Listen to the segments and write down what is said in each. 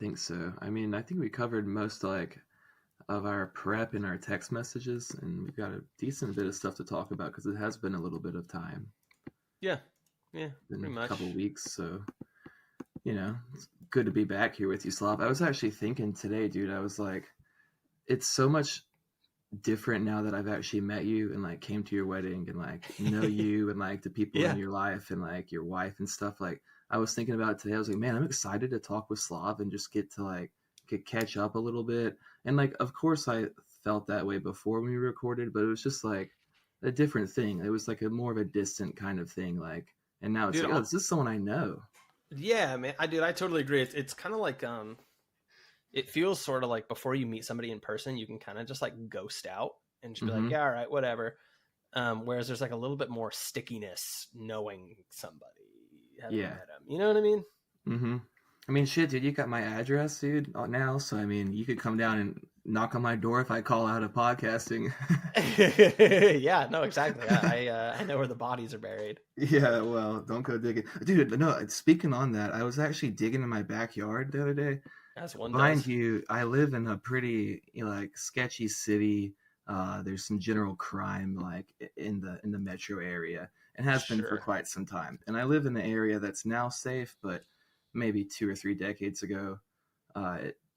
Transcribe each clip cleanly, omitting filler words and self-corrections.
think so. I mean, I think we covered most like of our prep in our text messages, and we've got a decent bit of stuff to talk about because it has been a little bit of time, Yeah, yeah, been pretty a couple much. weeks. So it's good to be back here with you, Slav. I was actually thinking today, dude. I was like, it's so much different now that I've actually met you and like came to your wedding and like know you and like the people in Yeah, your life and like your wife and stuff. Like I was thinking about it today. I was like, man, I'm excited to talk with Slav and just get to like get catch up a little bit. And like, of course, I felt that way before when we recorded, but it was just like a different thing. It was like a more of a distant kind of thing. Like, and now it's dude. like, oh, this is someone I know. Yeah, man. I totally agree. It's kind of like it feels sort of like before you meet somebody in person, you can kind of just like ghost out and just be like, Mm-hmm. yeah, all right, whatever. Whereas there's like a little bit more stickiness knowing somebody, having Yeah. met them. You know what I mean? Mm-hmm. I mean, shit, dude, you got my address, dude, now. So, I mean, you could come down and knock on my door if I call out of podcasting. Yeah, no, exactly. I know where the bodies are buried. Yeah, well, don't go digging. Dude, no, speaking on that, I was actually digging in my backyard the other day. As one Mind does. you, I live in a pretty, like sketchy city. There's some general crime like in the metro area and has been for Sure. quite some time. And I live in an area that's now safe, but maybe 2 or 3 decades ago,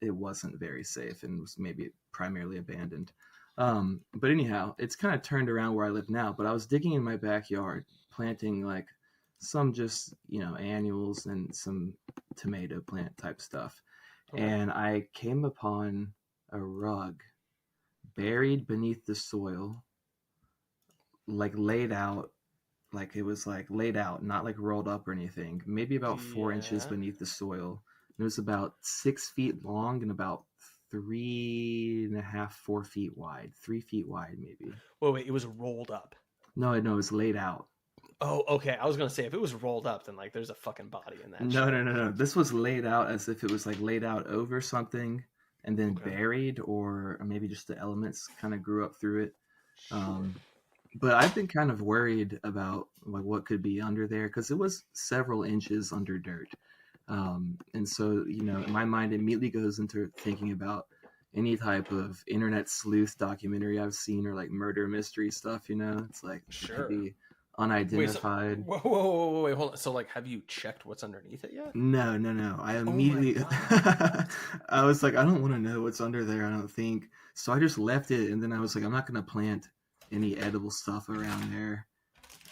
it wasn't very safe and was maybe primarily abandoned. But anyhow, it's kind of turned around where I live now. But I was digging in my backyard, planting like some just annuals and some tomato plant type stuff, Okay. and I came upon a rug buried beneath the soil, like laid out, like it was like laid out, not like rolled up or anything, maybe about 4 inches Yeah. beneath the soil. It was about 6 feet long and about 3.5, 4 feet wide, 3 feet wide, maybe. Wait, it was rolled up. No, no, it was laid out. Oh, okay. I was gonna say if it was rolled up, then like there's a fucking body in that No, no, shit. no, no. This was laid out as if it was like laid out over something and then Okay. buried, or maybe just the elements kind of grew up through it. Sure. Um, but I've been kind of worried about like what could be under there because it was several inches under dirt. And so, my mind immediately goes into thinking about any type of internet sleuth documentary I've seen or like murder mystery stuff. It's like it could Sure. be Wait, so unidentified. wait, hold on. So like, have you checked what's underneath it yet? No, no, no. I Oh my immediately, god. I was like, I don't want to know what's under there. I don't think so. I just left it, and then I was like, I'm not going to plant any edible stuff around there,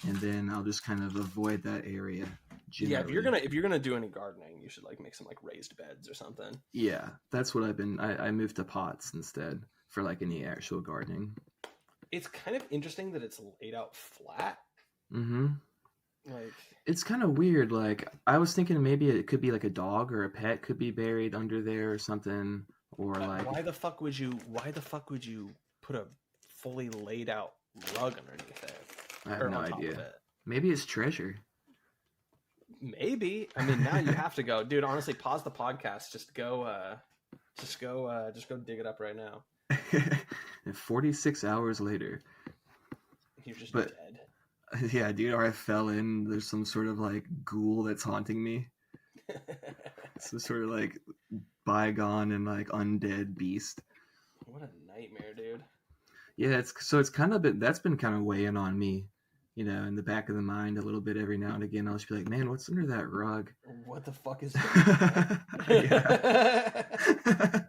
and then I'll just kind of avoid that area Yeah, generally. if you're gonna do any gardening, you should like make some like raised beds or something. Yeah, that's what I've been. I moved to pots instead for like any actual gardening. It's kind of interesting that it's laid out flat. Mm-hmm. Like, It's kind of weird. Like I was thinking maybe it could be like a dog or a pet could be buried under there or something, or like why the fuck would you? Why the fuck would you put a fully laid out rug underneath I it have or no on top of idea. it? Maybe it's treasure. Maybe. I mean, now you have to go, dude. Honestly, pause the podcast. Just go dig it up right now. And 46 hours later. You're just But dead. yeah, dude, or I fell in. There's some sort of like ghoul that's haunting me. Some sort of like bygone and like undead beast. What a nightmare, dude. Yeah, it's kind of been that's been kind of weighing on me, in the back of the mind a little bit every now and again. I'll just be like, man, what's under that rug? What the fuck is that? Yeah.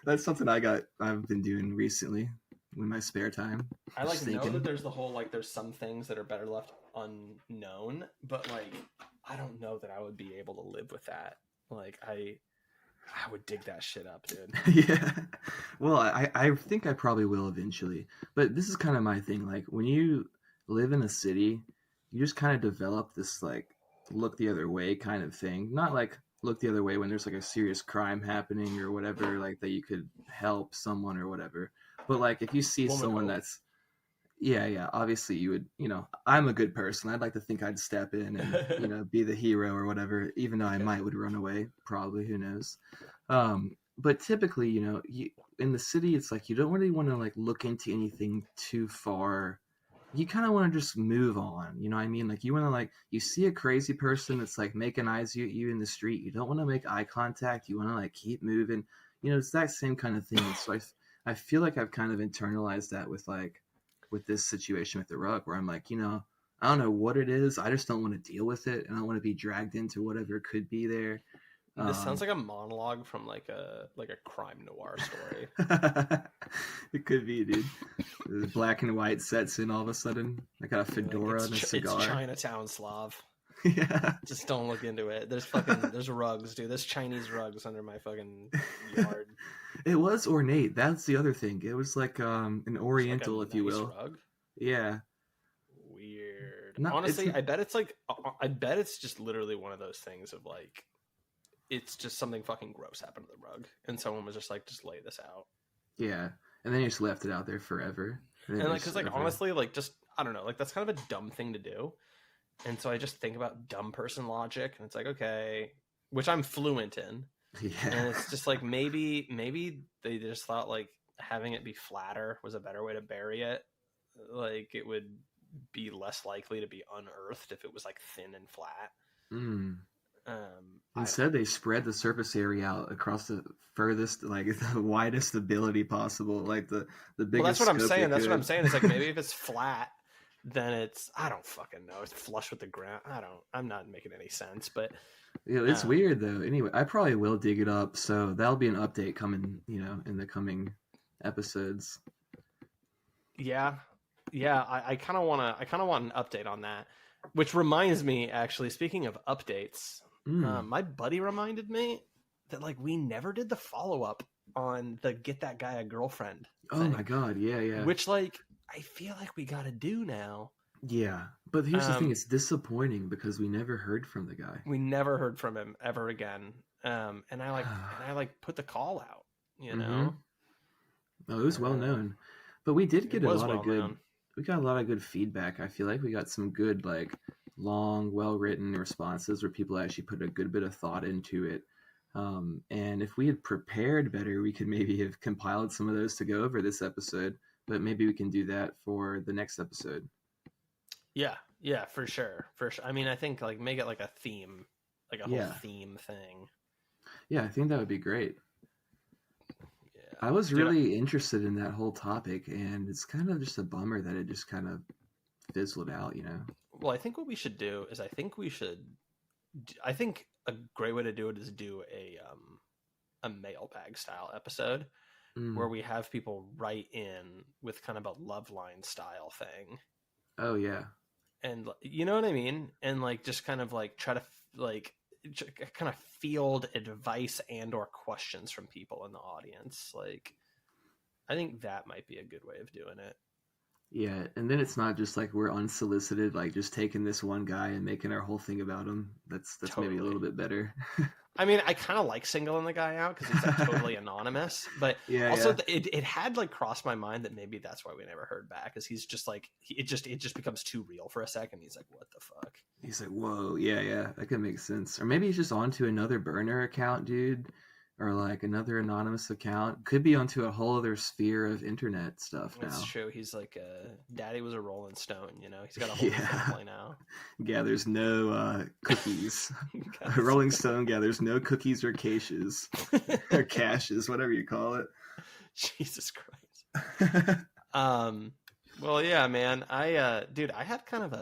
That's something I've been doing recently in my spare time. I like Just know thinking. that there's the whole like there's some things that are better left unknown, but like I don't know that I would be able to live with that. Like I would dig that shit up, dude. Yeah. Well, I think I probably will eventually. But this is kind of my thing. Like when you live in a city, you just kind of develop this like look the other way kind of thing. Not like look the other way when there's like a serious crime happening or whatever, like that you could help someone or whatever. But like if you see Woman someone hope. that's yeah, obviously you would, I'm a good person. I'd like to think I'd step in and, be the hero or whatever, even though I might would run away, probably, who knows. But typically, in the city, it's like you don't really want to like look into anything too far you kind of want to just move on. You know what I mean? Like you want to like you see a crazy person that's like making eyes at you in the street. You don't want to make eye contact. You want to like keep moving. You know, it's that same kind of thing. So I feel like I've kind of internalized that with like with this situation with the rug, where I'm like, you know, I don't know what it is. I just don't want to deal with it, and I don't want to be dragged into whatever could be there. This sounds like a monologue from like a crime noir story. It could be, dude. The black and white sets in all of a sudden. I got a fedora and a cigar. It's Chinatown Slav. Yeah. Just don't look into it. There's rugs, dude. There's Chinese rugs under my fucking yard. It was ornate. That's the other thing. It was like an oriental, like if you will. Rug? Yeah. Weird. Honestly, I bet it's just literally one of those things of like, it's just something fucking gross happened to the rug, and someone was just like, just lay this out. Yeah, and then you just left it out there forever. And like, because like honestly, like just I don't know, like that's kind of a dumb thing to do. And so I just think about dumb person logic, and it's like, okay, which I'm fluent in. Yeah. And it's just like maybe they just thought like having it be flatter was a better way to bury it. Like it would be less likely to be unearthed if it was like thin and flat. Mm. Instead, they spread the surface area out across the furthest, like the widest ability possible, like the biggest. Well, that's what I'm saying. That's what I'm saying. It's like maybe if it's flat, then it's I don't fucking know. It's flush with the ground. I'm not making any sense, but yeah, it's weird though. Anyway, I probably will dig it up, so that'll be an update coming, you know, in the coming episodes. Yeah. I kind of want an update on that. Which reminds me, actually, speaking of updates, my buddy reminded me that like we never did the follow up on the get that guy a girlfriend thing. Oh my god, yeah. Which like I feel like we got to do now. Yeah, but here's the thing: it's disappointing because we never heard from the guy. We never heard from him ever again. And I put the call out. You know. Oh, it was well known, but we did get a lot of good. Known. We got a lot of good feedback. I feel like we got some good, like, long, well-written responses where people actually put a good bit of thought into it. And if we had prepared better, we could maybe have compiled some of those to go over this episode. But maybe we can do that for the next episode. Yeah, for sure. I mean, I think like make it like a theme, like a whole theme thing. Yeah, I think that would be great. I was really interested in that whole topic, and it's kind of just a bummer that it just kind of fizzled out, you know? Well, I think what we should do is I think a great way to do it is do a mailbag style episode where we have people write in with kind of a love line style thing. Oh, yeah. And you know what I mean? And like just kind of like try to like kind of field advice and or questions from people in the audience. Like I think that might be a good way of doing it. Yeah, and then it's not just like we're unsolicited, like just taking this one guy and making our whole thing about him. That's totally. Maybe a little bit better. I mean, I kind of like singling the guy out because he's like totally anonymous, but also it had like crossed my mind that maybe that's why we never heard back, because he's just like it just becomes too real for a second. He's like, what the fuck? He's like, whoa, yeah, that could make sense. Or maybe he's just onto another burner account, dude, or like another anonymous account. Could be onto a whole other sphere of internet stuff now. That's true. He's like, daddy was a Rolling Stone, you know. He's got a whole family now. Gathers no cookies. Rolling Stone gathers no cookies or caches or caches, whatever you call it. Jesus Christ. Well, yeah, man. I had kind of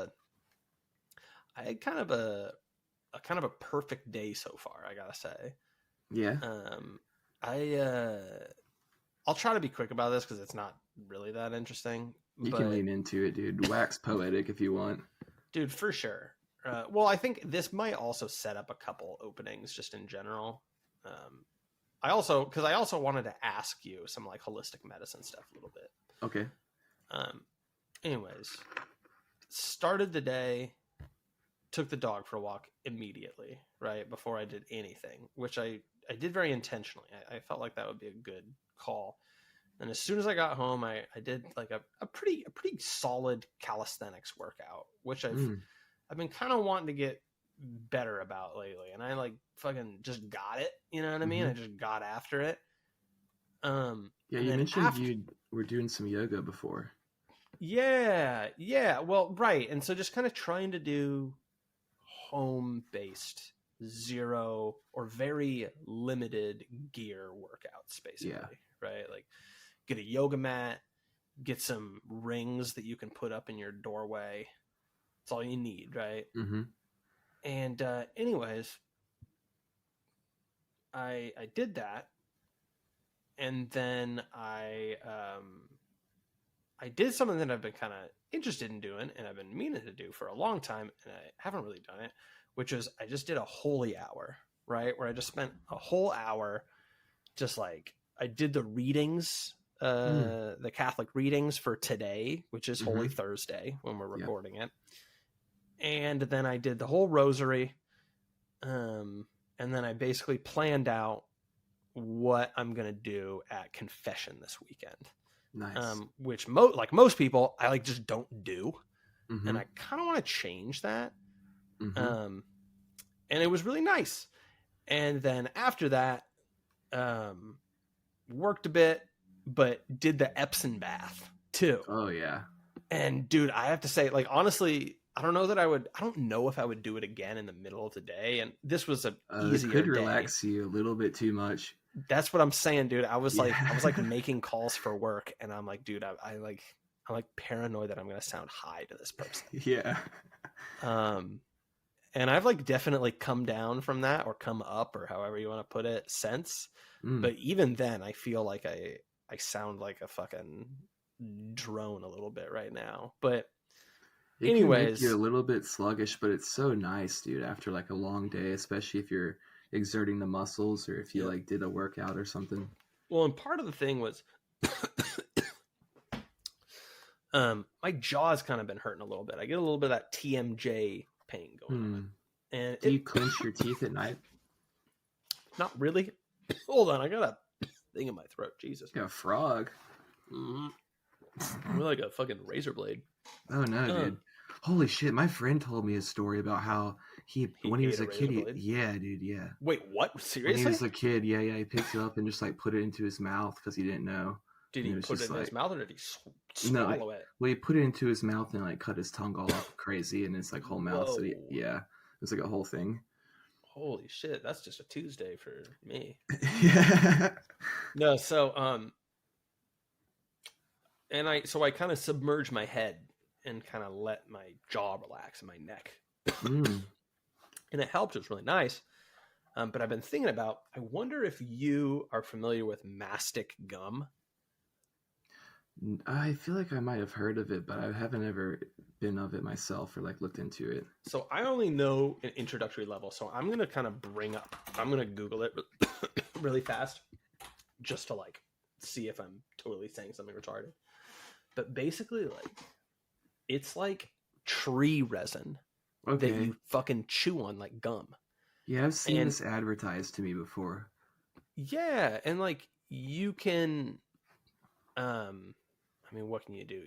a perfect day so far, I gotta say. Yeah. I'll try to be quick about this because it's not really that interesting. You can lean into it, dude. Wax poetic if you want. Dude, for sure. Well, I think this might also set up a couple openings just in general. I also wanted to ask you some like holistic medicine stuff a little bit. Okay. Anyways, started the day, took the dog for a walk immediately, right before I did anything, which I did very intentionally. I felt like that would be a good call. And as soon as I got home, I did like a pretty solid calisthenics workout, which I've been kind of wanting to get better about lately. And I like fucking just got it. You know what I mean? I just got after it. Yeah, you mentioned you were doing some yoga before. Yeah. Well, right. And so just kind of trying to do home-based, zero or very limited gear workouts, Yeah. basically, right? Like get a yoga mat, get some rings that you can put up in your doorway. That's all you need, right? Mm-hmm. And anyways, I did that, and then I did something that I've been kind of interested in doing, and I've been meaning to do for a long time, and I haven't really done it, which is I just did a holy hour, right? Where I just spent a whole hour, just like I did the readings, the Catholic readings for today, which is Mm-hmm. Holy Thursday when we're Yep. recording it, and then I did the whole rosary, and then I basically planned out what I'm gonna do at confession this weekend. Nice. Which like most people, I like just don't do, Mm-hmm. and I kind of want to change that. Mm-hmm. And it was really nice. And then after that, worked a bit, but did the Epsom bath too. Oh yeah. And dude, I have to say, like honestly, I don't know if I would do it again in the middle of the day. And this was a It easier could day. relax you a little bit too much. That's what I'm saying, dude. I was Yeah. like making calls for work, and I'm like, dude, I'm like paranoid that I'm gonna sound high to this person. Yeah. And I've like definitely come down from that, or come up, or however you want to put it, since. But even then, I feel like I sound like a fucking drone a little bit right now. But It can make you a little bit sluggish, but it's so nice, dude, after like a long day, especially if you're exerting the muscles or if you like did a workout or something. Well, and part of the thing was my jaw's kind of been hurting a little bit. I get a little bit of that TMJ pain going on. And do you clench your teeth at night? Not really. Hold on, I got a thing in my throat. Jesus. Got a frog. Mm-hmm. I'm like a fucking razor blade. Oh no, dude. Holy shit, my friend told me a story about how when he was a kid, yeah. Wait, what? Seriously? When he was a kid, he picked it up and just like put it into his mouth because he didn't know. Did he put it in his mouth, or did he swallow it? Well, he put it into his mouth and like cut his tongue all up crazy, and it's like whole mouth. So it was like a whole thing. Holy shit, that's just a Tuesday for me. Yeah. No, so I kind of submerged my head and kind of let my jaw relax and my neck. And it helped. It was really nice. But I've been thinking about, I wonder if you are familiar with Mastic gum. I feel like I might have heard of it, but I haven't ever been of it myself or like looked into it. So I only know an introductory level. So I'm going to kind of I'm going to Google it really fast just to like see if I'm totally saying something retarded. But basically, like, it's like tree resin that you fucking chew on like gum. Yeah, I've seen this advertised to me before. Yeah, and like you can I mean, what can you do?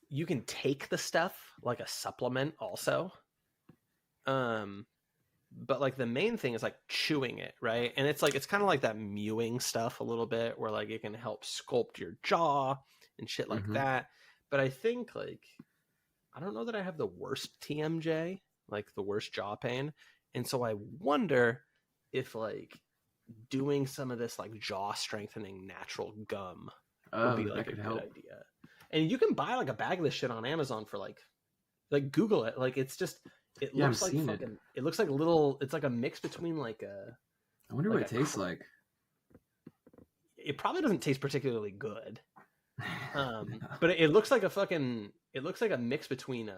You can take the stuff like a supplement also. But like the main thing is like chewing it, right? And it's kind of like that mewing stuff a little bit, where like it can help sculpt your jaw and shit like that. But I think like, I don't know that I have the worst TMJ, like the worst jaw pain. And so I wonder if like doing some of this like jaw strengthening natural gum would be like a good idea. And you can buy like a bag of this shit on Amazon for like Google it. Like it's just, it looks like fucking, it looks like it's like a mix between like a, I wonder what it tastes like. It probably doesn't taste particularly good. But it looks like it looks like a mix between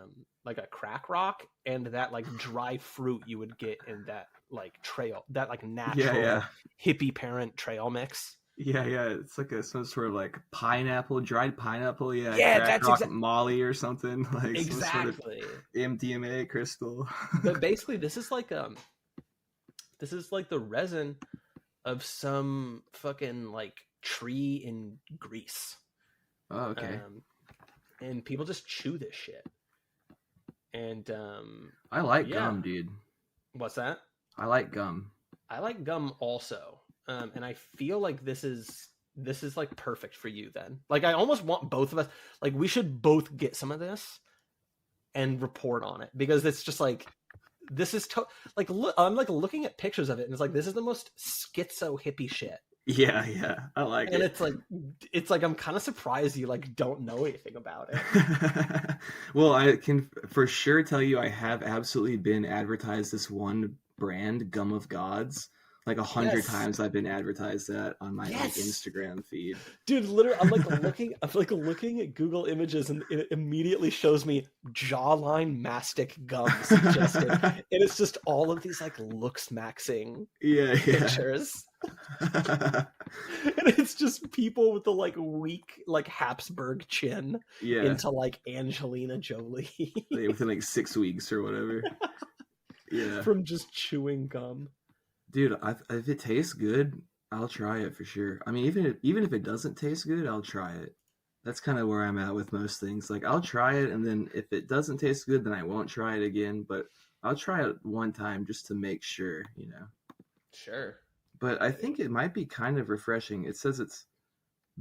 like a crack rock and that like dry fruit you would get in that like trail, that like natural hippie parent trail mix. Yeah, it's like some sort of like dried pineapple. Yeah, that's exactly Molly or something like exactly. Some sort of MDMA crystal. But basically, this is like the resin of some fucking like tree in Greece. Oh, okay. And people just chew this shit. And I like gum, dude. What's that? I like gum. I like gum also. And I feel like this is this is like perfect for you then. Like I almost want both of us, like we should both get some of this and report on it, because it's just like, this is like, look, I'm like looking at pictures of it and it's like, this is the most schizo hippie shit. Yeah, I like And it. it's like I'm kind of surprised you like don't know anything about it. Well, I can for sure tell you I have absolutely been advertised this one brand, Gum of Gods. Like 100 Yes. times I've been advertised that on my like Yes. Instagram feed. Dude, literally, I'm like looking at Google Images, and it immediately shows me jawline mastic gum suggested, and it's just all of these like looks maxing Yeah. pictures, and it's just people with the like weak like Habsburg chin Yeah. into like Angelina Jolie Within like 6 weeks or whatever. Yeah. from just chewing gum. Dude, if it tastes good, I'll try it for sure. I mean, even if it doesn't taste good, I'll try it. That's kind of where I'm at with most things. Like, I'll try it, and then if it doesn't taste good, then I won't try it again. But I'll try it one time just to make sure, you know. Sure. But I think it might be kind of refreshing. It says it's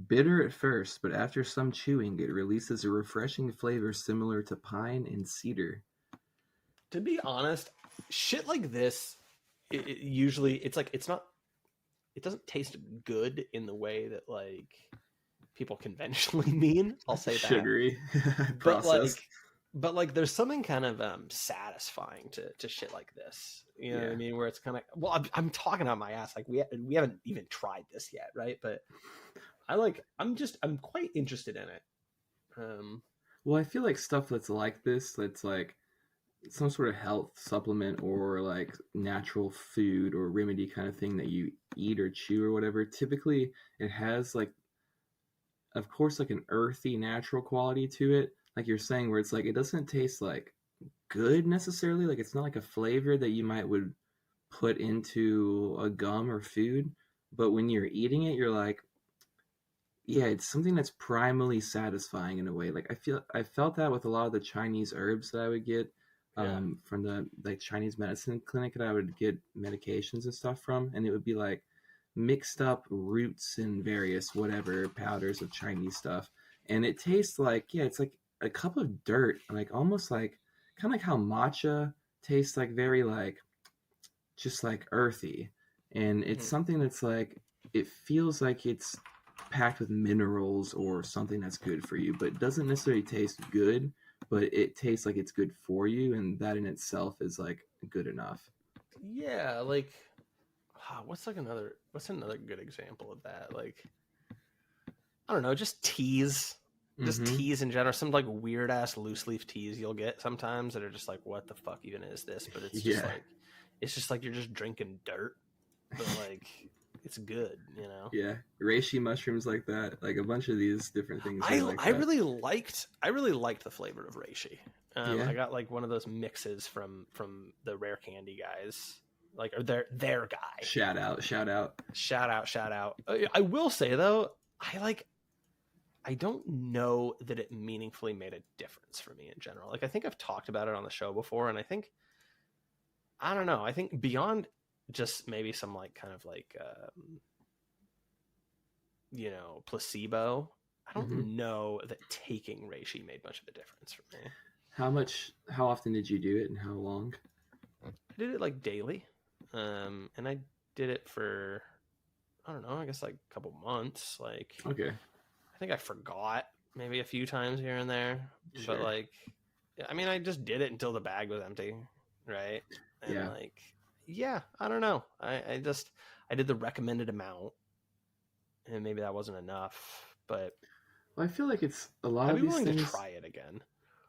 bitter at first, but after some chewing, it releases a refreshing flavor similar to pine and cedar. To be honest, shit like this, it usually it's like it doesn't taste good in the way that like people conventionally mean. I'll say that. Sugary process. But like there's something kind of satisfying to shit like this. You know what I mean? Where it's kind of, well, I'm talking out my ass. Like we haven't even tried this yet, right? But I'm quite interested in it. Well, I feel like stuff that's like this, that's like some sort of health supplement or like natural food or remedy kind of thing that you eat or chew or whatever, typically it has like, of course, like an earthy natural quality to it, like you're saying, where it's like it doesn't taste like good necessarily, like it's not like a flavor that you would put into a gum or food, but when you're eating it, you're like, yeah, it's something that's primally satisfying in a way. Like I felt that with a lot of the Chinese herbs that I would get from the like Chinese medicine clinic that I would get medications and stuff from, and it would be like mixed up roots and various whatever powders of Chinese stuff, and it tastes like, yeah, it's like a cup of dirt, like almost like kind of like how matcha tastes, like very like just like earthy, and it's something that's like, it feels like it's packed with minerals or something that's good for you, but it doesn't necessarily taste good, but it tastes like it's good for you, and that in itself is like good enough. Yeah, like what's another good example of that? Like, I don't know, just teas. Just teas in general, some like weird ass loose leaf teas you'll get sometimes that are just like, what the fuck even is this? But it's just like you're just drinking dirt, but like it's good, you know. Yeah, reishi mushrooms like that, like a bunch of these different things. I really liked the flavor of reishi. I got like one of those mixes from the Rare Candy guys, like, or their guy. Shout out. I will say though, I don't know that it meaningfully made a difference for me in general. Like, I think I've talked about it on the show before, and I don't know. I think beyond just maybe some like kind of like, you know, placebo, I don't know that taking reishi made much of a difference for me. How often did you do it, and how long? I did it like daily. And I did it for, I don't know, I guess like a couple months. Like, okay. I think I forgot maybe a few times here and there, sure. But like, I mean, I just did it until the bag was empty, right? And like, yeah, I don't know. I did the recommended amount, and maybe that wasn't enough. But well, I feel like it's a lot I'd of be these willing things. To try it again.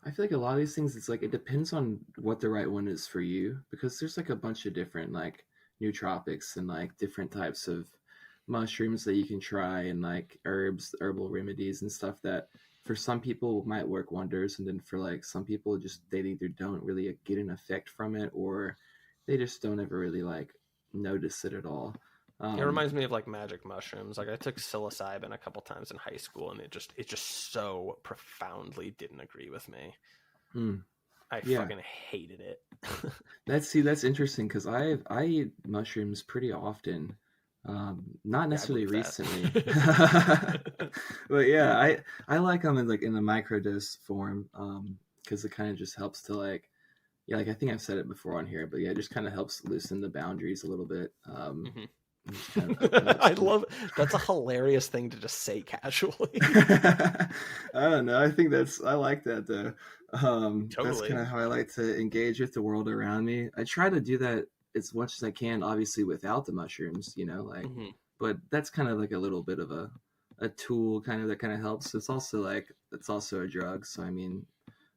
I feel like a lot of these things, it's like it depends on what the right one is for you, because there's like a bunch of different like nootropics and like different types of mushrooms that you can try, and like herbs, herbal remedies and stuff that for some people might work wonders, and then for like some people just they either don't really get an effect from it, or they just don't ever really like notice it at all. It reminds me of like magic mushrooms. Like, I took psilocybin a couple times in high school, and it just so profoundly didn't agree with me. I fucking hated it. That's interesting, because I eat mushrooms pretty often. Not Yeah, I necessarily believe recently, that. but yeah, I like them in like in a microdose form, because it kind of just helps to like, yeah, like I think I've said it before on here, but yeah, it just kind of helps loosen the boundaries a little bit. Mhm. And just kind of open up I some. love that's a hilarious thing to just say casually. I don't know. I like that though. That's kind Totally. of how I like to engage with the world around me. I try to do that as much as I can, obviously without the mushrooms, like, Mhm. but that's kind of like a little bit of a tool kind of that kind of helps. It's also a drug. So I mean,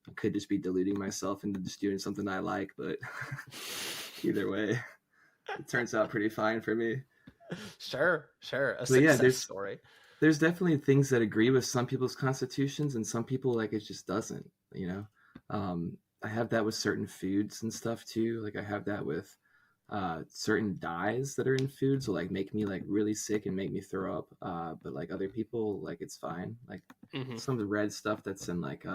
I could just be deluding myself into just doing something I like, but either way, it turns out pretty fine for me. Sure. A But yeah, success story. there's definitely things that agree with some people's constitutions and some people like it just doesn't, I have that with certain foods and stuff too. Like I have that with certain dyes that are in foods will like make me like really sick and make me throw up, but like other people, like it's fine, like Mhm. some of the red stuff that's in like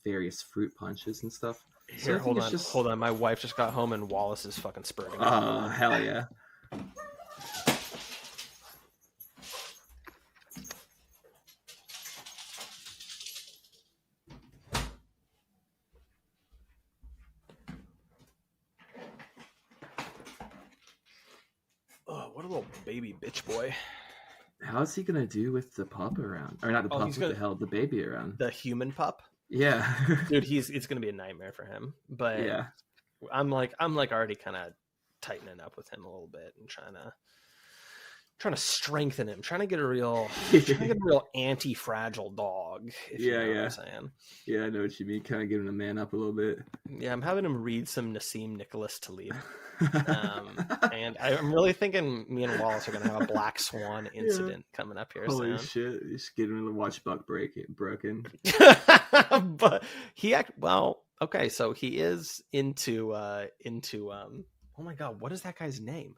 various fruit punches and stuff. So Here, I think hold it's on. just, Hold on. My wife just got home and Wallace is fucking spurting. oh hell yeah. Oh, what a little baby bitch boy. How's he gonna do with the pup around, or not the Oh, pup, he's what the gonna hell, the baby around? the human pup. Yeah. Dude, it's gonna be a nightmare for him. But Yeah. I'm like already kind of tightening up with him a little bit and trying to strengthen him, trying to get a real anti-fragile dog, if you know what I'm saying. Yeah, I know what you mean. Kind of giving him a man up a little bit. Yeah, I'm having him read some Nassim Nicholas Taleb. And I'm really thinking me and Wallace are going to have a Black Swan incident coming up here Holy soon. shit. Just getting him to watch Buck broken. But okay, so he is into oh my god, what is that guy's name?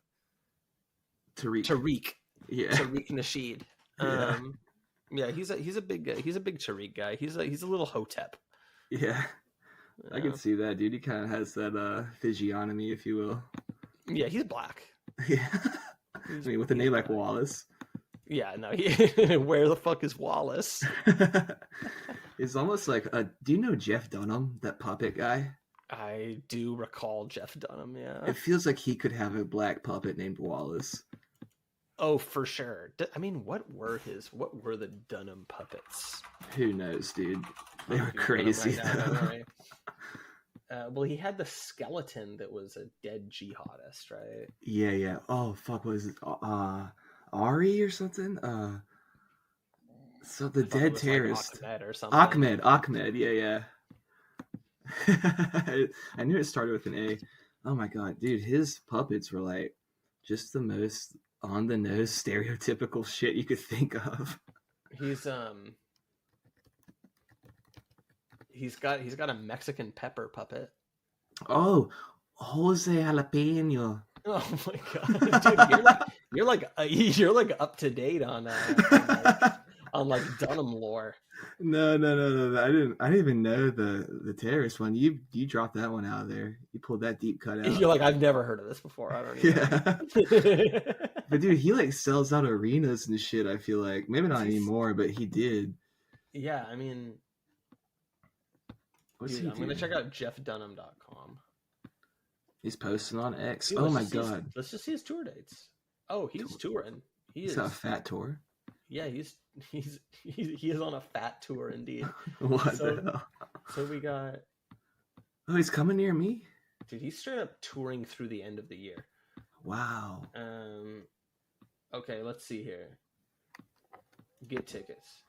Tariq. Yeah. Tariq Nasheed. Yeah, he's a big Tariq guy. He's a little hotep. Yeah. I can see that, dude. He kind of has that physiognomy, if you will. Yeah, he's black. Yeah. I mean, with a name like Wallace. Yeah, no. Where the fuck is Wallace? It's almost like do you know Jeff Dunham, that puppet guy? I do recall Jeff Dunham. Yeah. It feels like he could have a black puppet named Wallace. Oh, for sure. I mean, what were the Dunham puppets? Who knows, dude? They were crazy. Right now, well, he had the skeleton that was a dead jihadist, right? Yeah. Oh, fuck, what is it? Ari or something? So the dead terrorist. Like Ahmed or something. Ahmed, yeah. I knew it started with an A. Oh my god, dude, his puppets were like just the most on the nose stereotypical shit you could think of. He's got a Mexican pepper puppet. Oh, Jose Jalapeno. Oh my god, dude, you're like up to date on Dunham lore. No. I didn't even know the terrorist one. You dropped that one out of there. You pulled that deep cut out. You're like, I've never heard of this before. I don't even know. But dude, he like sells out arenas and shit, I feel like. Maybe not anymore, but he did. Yeah, I mean, I'm gonna check out jeffdunham.com. He's posting on X. Dude, oh my god. Let's just see his tour dates. Oh, he's touring. He's got a fat tour. Yeah, he is on a fat tour indeed. What the hell? So we got. Oh, he's coming near me. Dude, he's straight up touring through the end of the year. Wow. Okay, let's see here. Get tickets.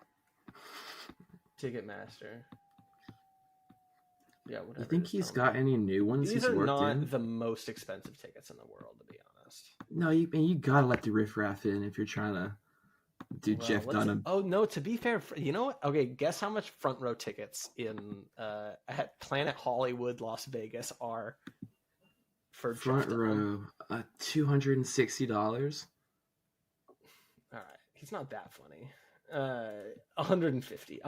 Ticketmaster. Yeah, whatever. You think he's got any new ones? These are not the most expensive tickets in the world, to be honest. No, you gotta let the riffraff in if you're trying to do Jeff Dunham. Oh no! To be fair, you know what? Okay, guess how much front row tickets in at Planet Hollywood, Las Vegas are for front row? $260. All right, he's not that funny. 160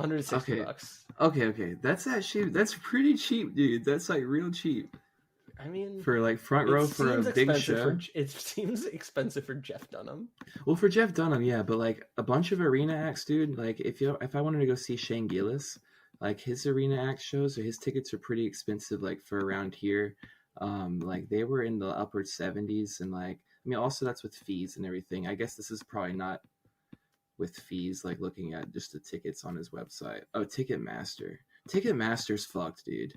bucks. Okay. That's pretty cheap, dude. That's like real cheap. I mean, for like front row for a big show. It seems expensive for Jeff Dunham. Well, for Jeff Dunham, yeah, but like a bunch of arena acts, dude. Like if I wanted to go see Shane Gillis, like his arena act shows or his tickets are pretty expensive. Like for around here, like they were in the upper 70s, and like I mean, also that's with fees and everything. I guess this is probably not with fees. Like looking at just the tickets on his website. Oh, Ticketmaster. Ticketmaster's fucked, dude.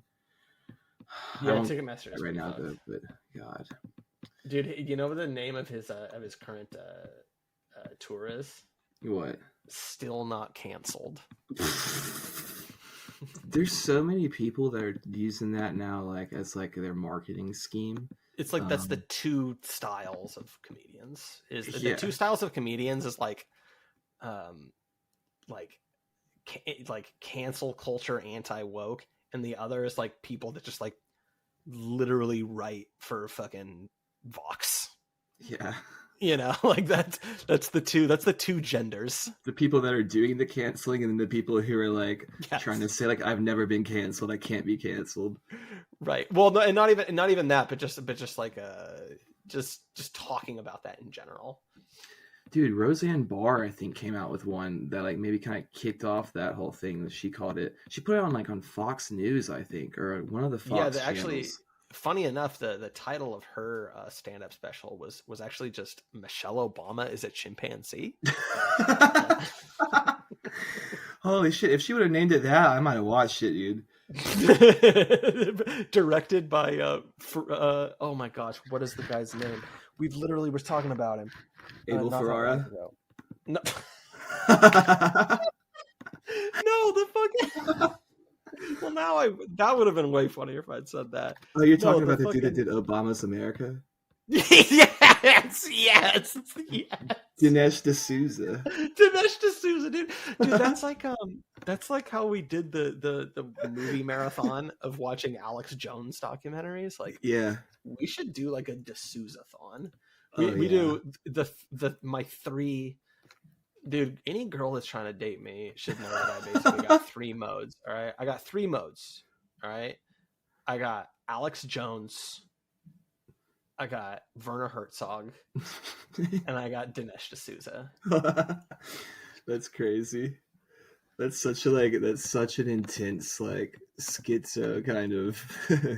Yeah, Ticketmaster is right now, fucked. though, but God, dude, you know what the name of his current tour is? What? Still not canceled. There's so many people that are using that now, like as like their marketing scheme. It's like that's the two styles of comedians. The two styles of comedians is like cancel culture, anti-woke, and the other is like people that just like literally write for fucking Vox. Yeah. You know, like that's the two genders. The people that are doing the canceling and then the people who are like trying to say like I've never been canceled, I can't be canceled. Right. Well, no, and not even that, but just like just talking about that in general. Dude, Roseanne Barr, I think, came out with one that like maybe kind of kicked off that whole thing. She called it. She put it on like on Fox News, I think, or one of the Fox channels. Actually, funny enough, the title of her stand-up special was actually just Michelle Obama is a chimpanzee. Holy shit! If she would have named it that, I might have watched it, dude. Directed by oh my gosh, what is the guy's name? We literally were talking about him. Abel Ferrara. No. No, the fucking. Well, now that would have been way funnier if I'd said that. Oh, you're talking about the dude that did Obama's America? yes. Dinesh D'Souza. Dinesh D'Souza, dude, that's like how we did the movie marathon of watching Alex Jones documentaries. Like, yeah, we should do like a D'Souza-thon. We do my three. Dude, any girl that's trying to date me should know that I basically got three modes. All right, I got three modes. All right, I got Alex Jones, I got Werner Herzog, and I got Dinesh D'Souza. That's crazy. That's such an intense like schizo kind of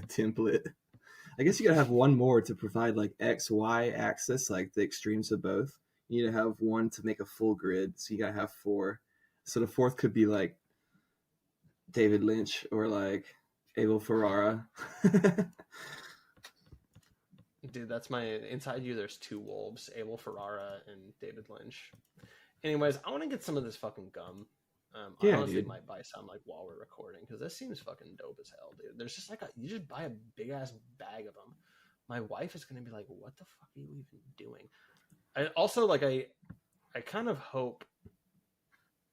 template. I guess you gotta have one more to provide like X-Y axis, like the extremes of both. You need to have one to make a full grid, so you gotta have four. So the fourth could be like David Lynch or like Abel Ferrara. Dude, that's my inside you. There's two wolves, Abel Ferrara and David Lynch. Anyways, I want to get some of this fucking gum. I honestly might buy some like while we're recording because this seems fucking dope as hell, dude. There's just like you just buy a big ass bag of them. My wife is gonna be like, "What the fuck are you even doing?" I also like I kind of hope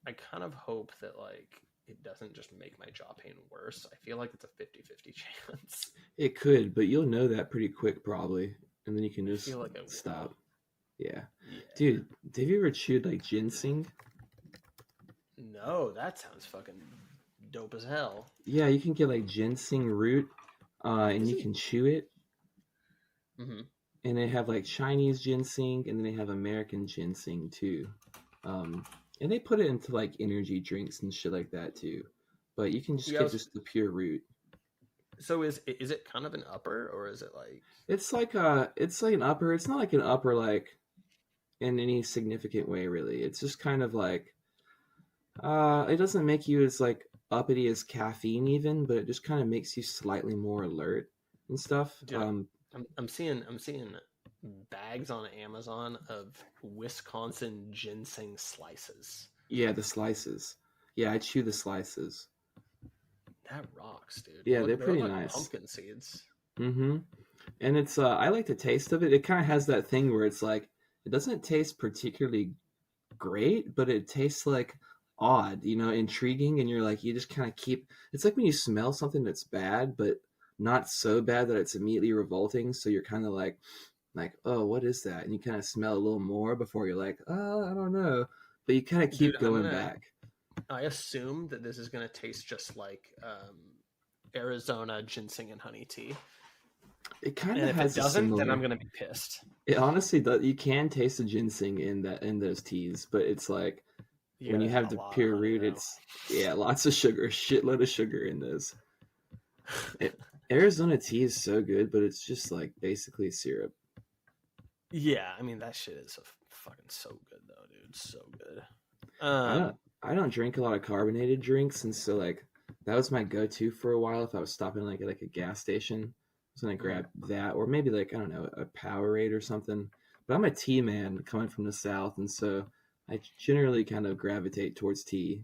that like it doesn't just make my jaw pain worse. I feel like it's a 50-50 chance. It could, but you'll know that pretty quick probably, and then you can just stop. Yeah. Dude, have you ever chewed like ginseng? No, that sounds fucking dope as hell. Yeah, you can get like ginseng root, and you can chew it. Mm-hmm. And they have like Chinese ginseng, and then they have American ginseng too. And they put it into like energy drinks and shit like that too. But you can just get just the pure root. So is it kind of an upper, or is it like? It's like an upper. It's not like an upper like in any significant way really. It's just kind of like it doesn't make you as like uppity as caffeine even, but it just kind of makes you slightly more alert and stuff. Dude, I'm seeing bags on Amazon of Wisconsin ginseng slices. Yeah, the slices. Yeah, I chew the slices. That rocks, dude. Yeah, they're pretty like nice. Pumpkin seeds. Mm-hmm. And it's I like the taste of it. It kind of has that thing where it's like it doesn't taste particularly great, but it tastes like odd, intriguing, and you're like you just kind of keep. It's like when you smell something that's bad, but not so bad that it's immediately revolting. So you're kind of like, oh, what is that? And you kind of smell a little more before you're like, oh, I don't know. But you kind of keep going back. I assume that this is going to taste just like Arizona ginseng and honey tea. It kind And of if it has a doesn't, then I'm similar. gonna be pissed. It honestly does. You can taste the ginseng in those teas, but it's like You when gotta you add have a the lot of pure honey root, though. it's yeah, lots of sugar, shitload of sugar in those. It, Arizona tea is so good, but it's just like basically syrup. Yeah, I mean that shit is fucking so good though, dude. So good. I don't Um, I don't drink a lot of carbonated drinks, and so like that was my go-to for a while. If I was stopping like at like a gas station, I was gonna grab that, or maybe like I don't know, a Powerade or something. But I'm a tea man coming from the South, and so I generally kind of gravitate towards tea.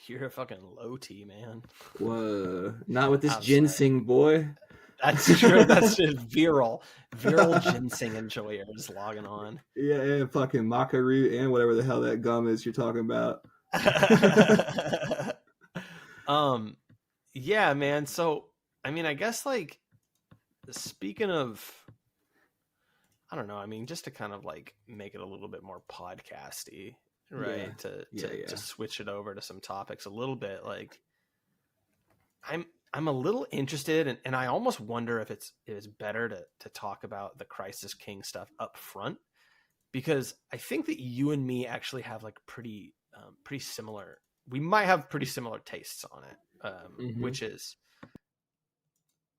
you're a fucking low tea man. Whoa, not with this Outside. ginseng, boy. That's true. That's just viral ginseng enjoyers logging on. Yeah, and fucking maca root and whatever the hell that gum is you're talking about. um, yeah, man. So, I mean, I guess like speaking of, I don't know. I mean, just to kind of like make it a little bit more podcasty, Yeah, right? To yeah, to yeah. to switch it over to some topics a little bit. Like, I'm a little interested, and I almost wonder if it's better to talk about the Crisis King stuff up front, because I think that you and me actually have like pretty similar. We might have pretty similar tastes on it, Mm-hmm. which is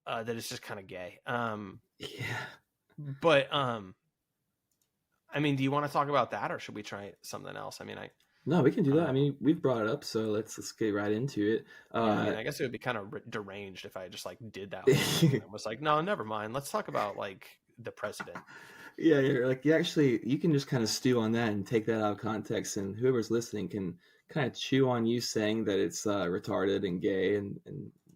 that it's just kind of gay. Yeah. But I mean, do you want to talk about that, or should we try something else? I mean, No, we can do that. I um, mean, we've brought it up, so let's get right into it. yeah, I mean, I guess it would be kind of deranged if I just like did that whole thing and was like, no, never mind. Let's talk about like the president. yeah, you're like you can just kind of stew on that and take that out of context, and whoever's listening can kind of chew on you saying that it's retarded and gay, and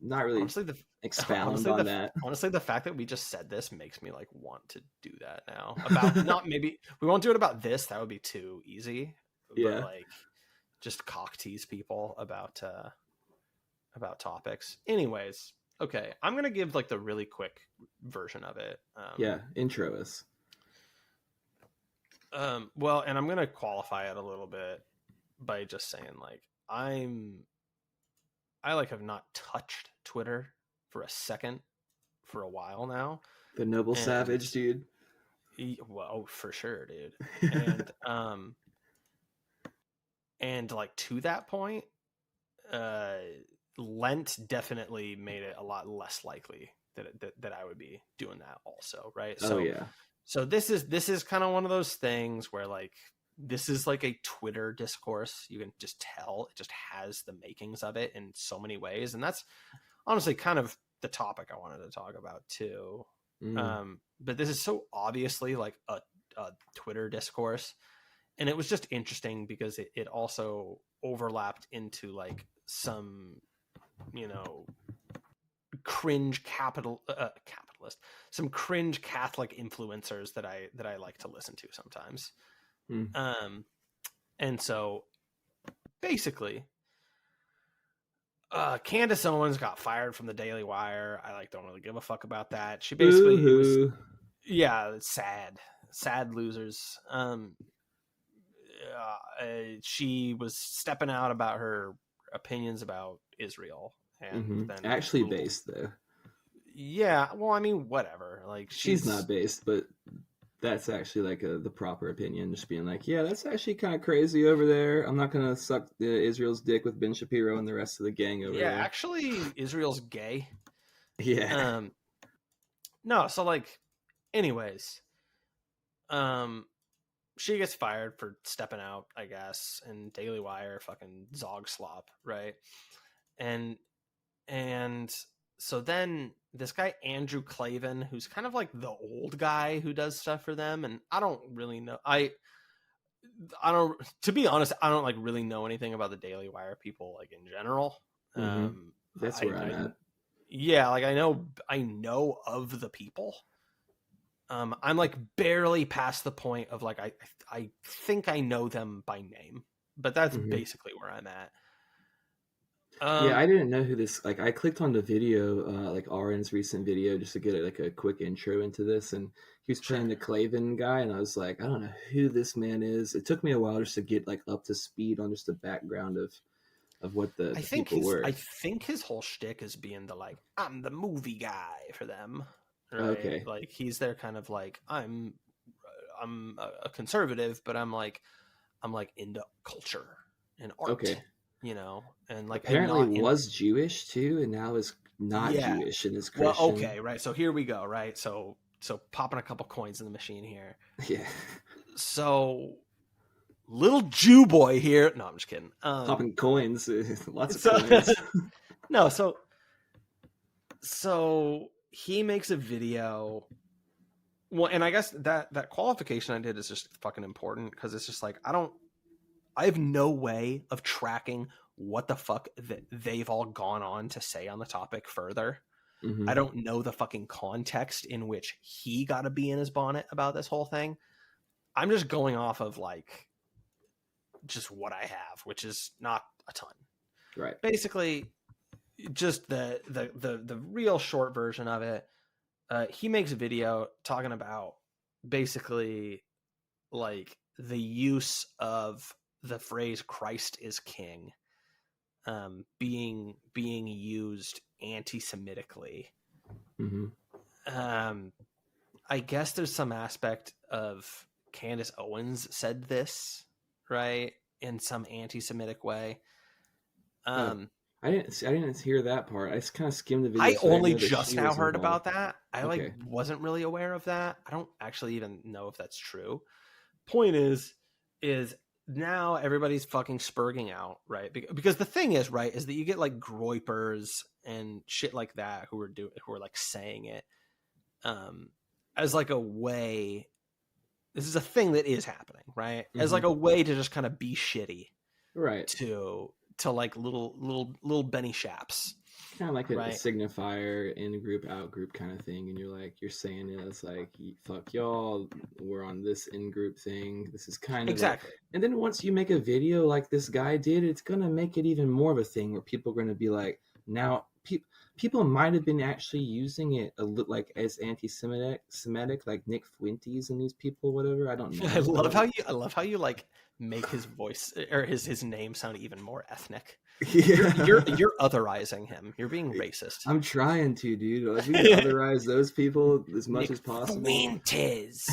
not really Honestly, the expound honestly on the that. honestly the fact that we just said this makes me like want to do that now. About not maybe we won't do it about this. That would be too easy. But Yeah, like just cock tease people about topics. Anyways, okay, I'm gonna give like the really quick version of it. yeah. Intro us. Well, and I'm gonna qualify it a little bit by just saying like I like have not touched Twitter for a second for a while now, The noble and savage, dude. well, for sure, dude, and and like to that point, uh, Lent definitely made it a lot less likely that I would be doing that also, right? Oh yeah. So this is kind of one of those things where like this is like a Twitter discourse. You can just tell it just has the makings of it in so many ways, and that's honestly kind of the topic I wanted to talk about too. Mm. But this is so obviously like a Twitter discourse, and it was just interesting because it also overlapped into like some, you know, cringe capitalist, some cringe Catholic influencers that I like to listen to sometimes. Mm. And so basically, Candace Owens got fired from the Daily Wire. I like don't really give a fuck about that. She basically it was Boo-hoo. yeah, it's sad losers. She was stepping out about her opinions about Israel, and Mm-hmm. then Actually based though. yeah, well, I mean, whatever. Like She's not based, but that's actually like the proper opinion. Just being like, yeah, that's actually kind of crazy over there. I'm not gonna suck Israel's dick with Ben Shapiro and the rest of the gang over yeah, there. actually, Israel's gay. Yeah. No, so like, anyways, um, she gets fired for stepping out, I guess, and Daily Wire fucking zog slop, right? And and so then this guy Andrew Clavin, who's kind of like the old guy who does stuff for them, and I don't really know. I don't, to be honest, I don't like really know anything about the Daily Wire people like in general. Mm-hmm. That's where I'm I at. yeah, like I know of the people. I'm like barely past the point of like I think I know them by name, but that's Mm-hmm. basically where I'm at. Yeah, I didn't know who this. Like, I clicked on the video, like Arin's recent video, just to get like a quick intro into this, and he was playing the Clavin guy, and I was like, I don't know who this man is. It took me a while just to get like up to speed on just the background of what the people were. I think his whole shtick is being the like I'm the movie guy for them. right? Okay. Like he's there kind of like I'm a conservative, but I'm like into culture and art, Okay. and like I'm Apparently not in. was Jewish too, and now is not Yeah. Jewish and is Well, Christian. okay, right. So here we go, right? So popping a couple coins in the machine here. Yeah. So little Jew boy here. No, I'm just kidding. Popping coins. Lots of So coins. no, so he makes a video. Well, and I guess that qualification I did is just fucking important because it's just like I have no way of tracking what the fuck that they've all gone on to say on the topic further. Mm-hmm. I don't know the fucking context in which he got to be in his bonnet about this whole thing. I'm just going off of like just what I have, which is not a ton. Right. Basically, just the real short version of it. He makes a video talking about basically like the use of the phrase "Christ is King" being used anti-Semitically. Mm-hmm. I guess there's some aspect of Candace Owens said this, right, in some anti-Semitic way. I didn't hear that part. I just kind of skimmed the video. I So only know that just she now was heard involved. about that. I Okay. wasn't really aware of that. I don't actually even know if that's true. Point is now everybody's fucking spurging out, right? Because the thing is, right, is that you get like groypers and shit like that who are like saying it as like a way. This is a thing that is happening, right? As like a way to just kind of be shitty, right? To like little Benny Shaps, kind of like a right? signifier, in group, out group kind of thing, and you're saying it as like, fuck y'all, we're on this in group thing. This is kind of exactly. Like, and then once you make a video like this guy did, it's gonna make it even more of a thing where people are gonna be like, now people might have been actually using it like as anti-Semitic, like Nick Fuentes and these people, whatever. I don't know. I love how you like make his voice or his name sound even more ethnic. Yeah. You're otherizing him. You're being racist. I'm trying to, dude. Like, we can otherize those people as much as possible. Fuentes.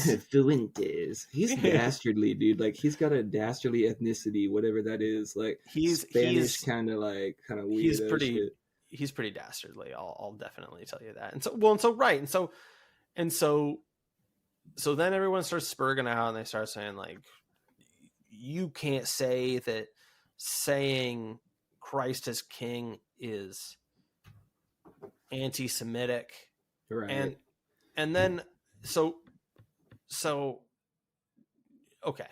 He's dastardly, dude. Like, he's got a dastardly ethnicity, whatever that is. Like, he's Spanish, kind of weird. He's pretty dastardly. I'll definitely tell you that. And so then everyone starts spurging out and they start saying like, you can't say that saying Christ as King is anti-Semitic, right? And then so okay,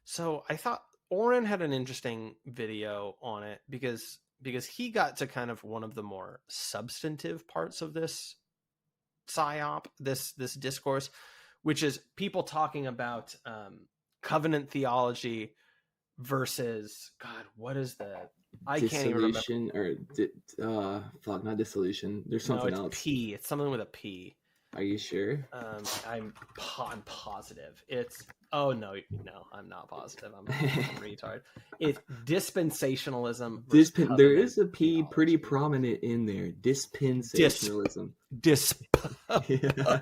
so I thought Oren had an interesting video on it because he got to kind of one of the more substantive parts of this psyop, this discourse, which is people talking about covenant theology versus what is the dissolution, can't even remember. Or not dissolution. There's something else. P. It's something with a P. Are you sure? I'm positive. It's I'm not positive. I'm a retard. It's dispensationalism. There is a P theology. Pretty prominent in there. Dispensationalism. Yeah.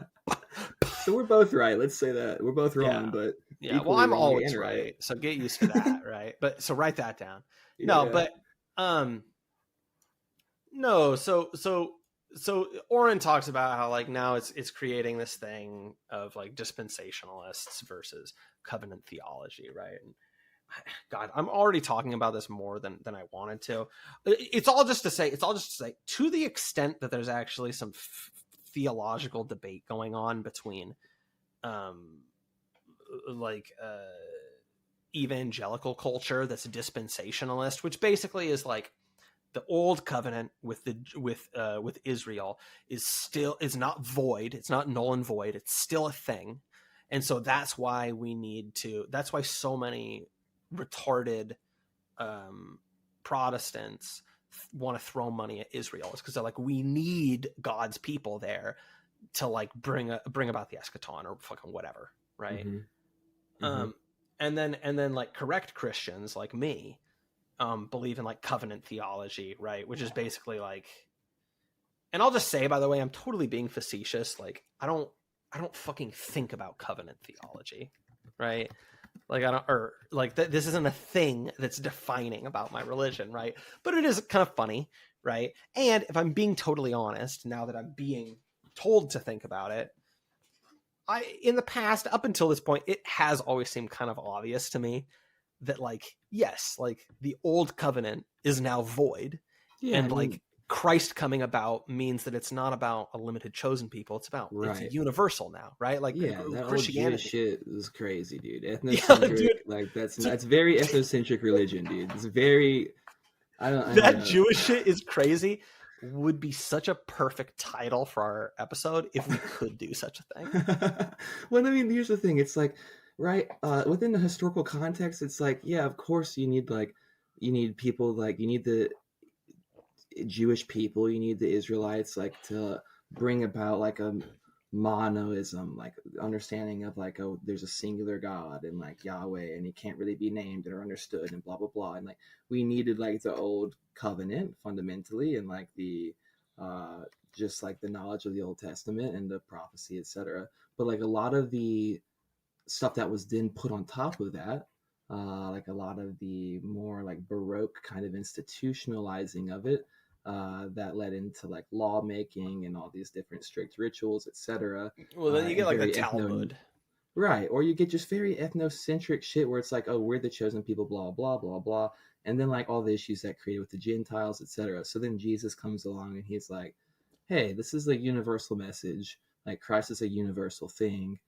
So we're both right. Let's say that we're both wrong, but well, I'm always right. So get used to that, right? But so write that down. No, but no. So Oren talks about how like now it's creating this thing of like dispensationalists versus covenant theology, right? And God, I'm already talking about this more than I wanted to. It's all just to say, to the extent that there's actually some theological debate going on between evangelical culture that's dispensationalist, which basically is like the old covenant with Israel is not void. It's not null and void. It's still a thing. And so that's why that's why so many retarded Protestants want to throw money at Israel. It's because they're like, we need God's people there to like bring about the eschaton or fucking whatever. Right. Mm-hmm. And then like correct Christians like me believe in like covenant theology, right? Which is basically like and I'll just say, by the way, I'm totally being facetious. Like, I don't fucking think about covenant theology, right? Like, I don't, or like this isn't a thing that's defining about my religion, right? But it is kind of funny, right? And if I'm being totally honest, now that I'm being told to think about it, in the past, up until this point, it has always seemed kind of obvious to me that, like, yes, like the old covenant is now void, and like Christ coming about means that it's not about a limited chosen people. It's about it's universal now, right? Like, yeah, that Christianity. old Jewish shit is crazy, dude. Ethnocentric, yeah, like that's very ethnocentric religion, dude. It's very. I don't Jewish shit is crazy. Would be such a perfect title for our episode if we could do such a thing. Well, I mean, here's the thing. It's like, right, within the historical context, it's like, yeah, of course you need people, like you need the Jewish people, you need the Israelites, like to bring about like a monoism, like understanding of like, oh, there's a singular God and like Yahweh, and he can't really be named or understood and blah blah blah. And like we needed like the old covenant fundamentally, and like the just like the knowledge of the Old Testament and the prophecy, etc. But like a lot of the stuff that was then put on top of that, like a lot of the more like Baroque kind of institutionalizing of it, that led into like lawmaking and all these different strict rituals, etc. Well, then you get like the Talmud. Right, or you get just very ethnocentric shit where it's like, oh, we're the chosen people, blah, blah, blah, blah. And then like all the issues that created with the Gentiles, etc. So then Jesus comes along and he's like, hey, this is a universal message. Like Christ is a universal thing.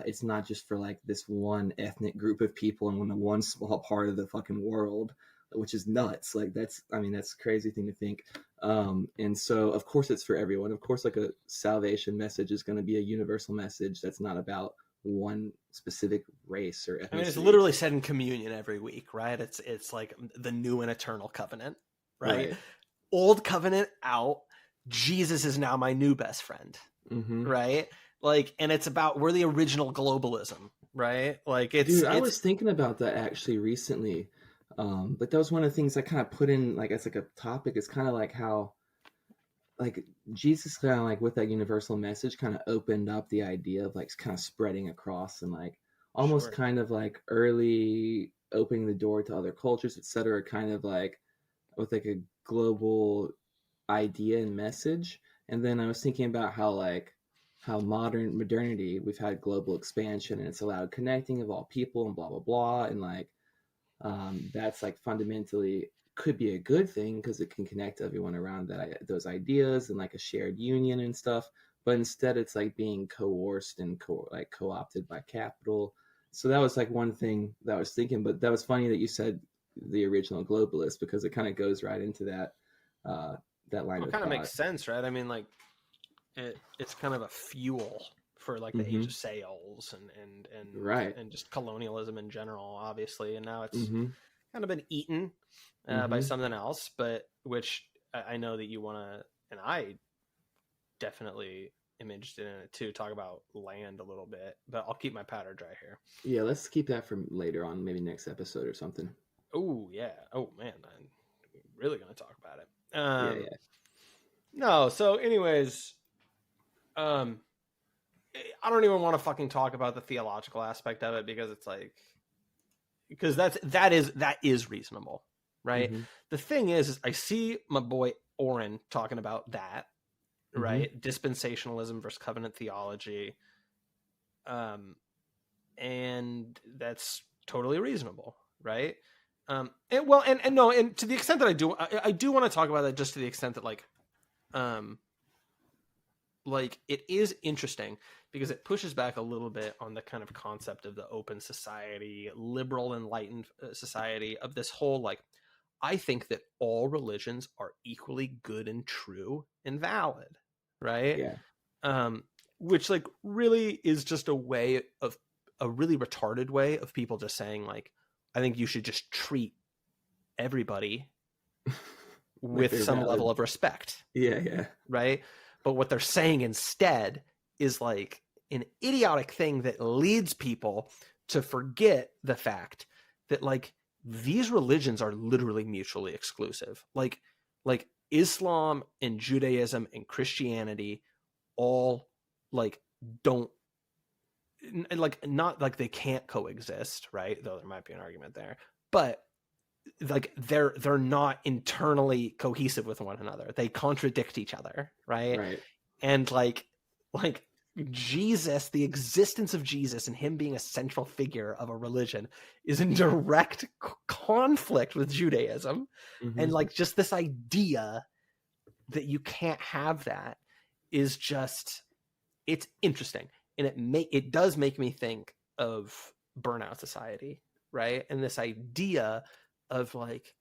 It's not just for like this one ethnic group of people in one small part of the fucking world, which is nuts. Like that's a crazy thing to think. And so of course it's for everyone. Of course, like a salvation message is going to be a universal message that's not about one specific race or ethnicity. I mean, it's literally said in communion every week, right? It's like the new and eternal covenant, right? Old covenant out. Jesus is now my new best friend, right? Like, and it's about, we're the original globalism, right? Like I was thinking about that actually recently. But that was one of the things I kind of put in like as like a topic. It's kind of like how like Jesus kind of like with that universal message kind of opened up the idea of like kind of spreading across and like almost kind of like early opening the door to other cultures, etc. Kind of like with like a global idea and message. And then I was thinking about how modernity, we've had global expansion and it's allowed connecting of all people and blah blah blah, and like that's like fundamentally could be a good thing because it can connect everyone around those ideas and like a shared union and stuff. But instead it's like being coerced and co-opted by capital. So that was like one thing that I was thinking. But that was funny that you said the original globalist, because it kind of goes right into that line of thought. It kind of makes sense, right? I mean, like it's kind of a fuel for like the age of sails and just colonialism in general, obviously. And now it's kind of been eaten by something else, but which I know that you want to, and I definitely am interested in it too, talk about land a little bit, but I'll keep my powder dry here. Yeah, let's keep that for later on, maybe next episode or something. Oh, yeah. Oh, man. I'm really going to talk about it. Yeah. No, so anyways, I don't even want to fucking talk about the theological aspect of it, because it's like, because that is reasonable, right? The thing is I see my boy Oren talking about that, right? Dispensationalism versus covenant theology, and that's totally reasonable, right? And to the extent that I do want to talk about that, just to the extent that like it is interesting because it pushes back a little bit on the kind of concept of the open society, liberal, enlightened society, of this whole, like, I think that all religions are equally good and true and valid, right? Yeah. Which like really is just a really retarded way of people just saying, like, I think you should just treat everybody with some level of respect. Yeah. Right? But what they're saying instead is like an idiotic thing that leads people to forget the fact that like these religions are literally mutually exclusive. Like Islam and Judaism and Christianity all like don't like, not like they can't coexist, right? Though there might be an argument there, but like they're not internally cohesive with one another. They contradict each other, right? Right. And like Jesus, the existence of Jesus and him being a central figure of a religion is in direct conflict with Judaism. Mm-hmm. And like just this idea that you can't have that is just, it's interesting. And it does make me think of Burnout Society, right? And this idea of like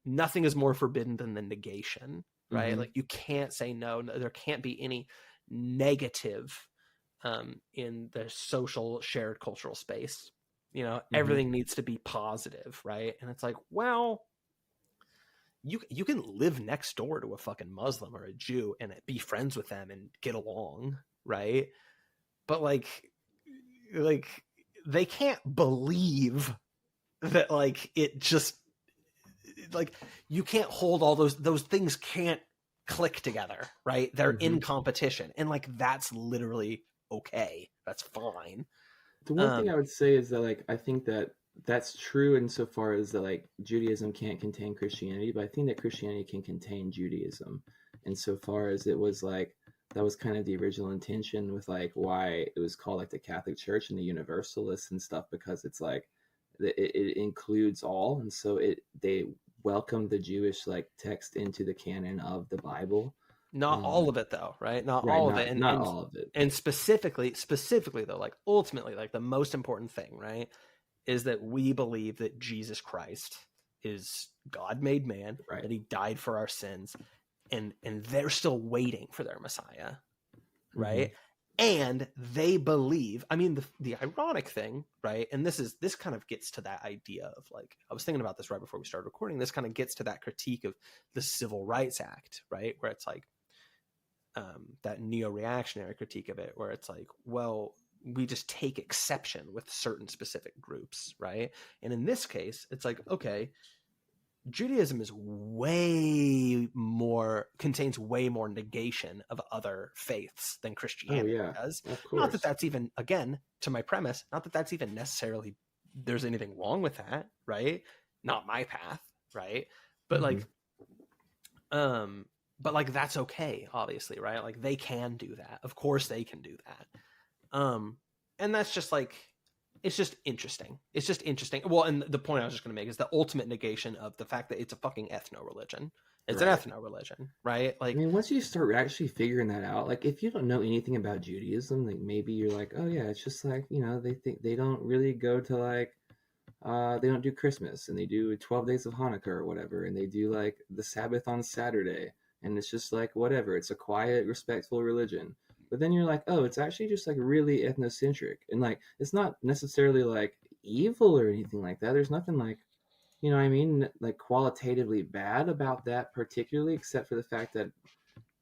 nothing is more forbidden than the negation, right? Mm-hmm. Like you can't say no. There can't be any negative in the social shared cultural space. You know, everything needs to be positive, right? And it's like, well, you can live next door to a fucking Muslim or a Jew and be friends with them and get along, right? But like they can't believe that like it just like you can't hold all those things can't click together, right? They're in competition, and like that's literally okay. That's fine. The one thing I would say is that like I think that that's true insofar as that like Judaism can't contain Christianity, but I think that Christianity can contain Judaism insofar as it was like that was kind of the original intention with like why it was called like the Catholic Church and the Universalists and stuff, because it's like it includes all, and so they welcomed the Jewish like text into the canon of the Bible. Not all of it though, right? Not right, all of it. Not all of it. And specifically though, like ultimately, like the most important thing, right, is that we believe that Jesus Christ is God made man, right, that he died for our sins, and they're still waiting for their Messiah, right? And they believe, I mean, the ironic thing, right? And this kind of gets to that idea of like, I was thinking about this right before we started recording. This kind of gets to that critique of the Civil Rights Act, right? Where it's like that neo-reactionary critique of it, where it's like, well, we just take exception with certain specific groups, right? And in this case, it's like, okay, Judaism is contains way more negation of other faiths than Christianity does. Of course. Not that that's even, again, to my premise, not that that's even necessarily, there's anything wrong with that, right? Not my path, right? But like that's okay, obviously, right? Like they can do that. Of course they can do that. And that's just like, it's just interesting. It's just interesting. Well, and the point I was just going to make is the ultimate negation of the fact that it's a fucking ethno-religion. It's an ethno-religion, right? Like, I mean, once you start actually figuring that out, like if you don't know anything about Judaism, like maybe you're like, oh yeah, it's just like, you know, they think they don't really go to like, they don't do Christmas and they do 12 days of Hanukkah or whatever. And they do like the Sabbath on Saturday. And it's just like, whatever. It's a quiet, respectful religion. But then you're like, oh, it's actually just like really ethnocentric. And like, it's not necessarily like evil or anything like that. There's nothing like, you know what I mean, like qualitatively bad about that particularly, except for the fact that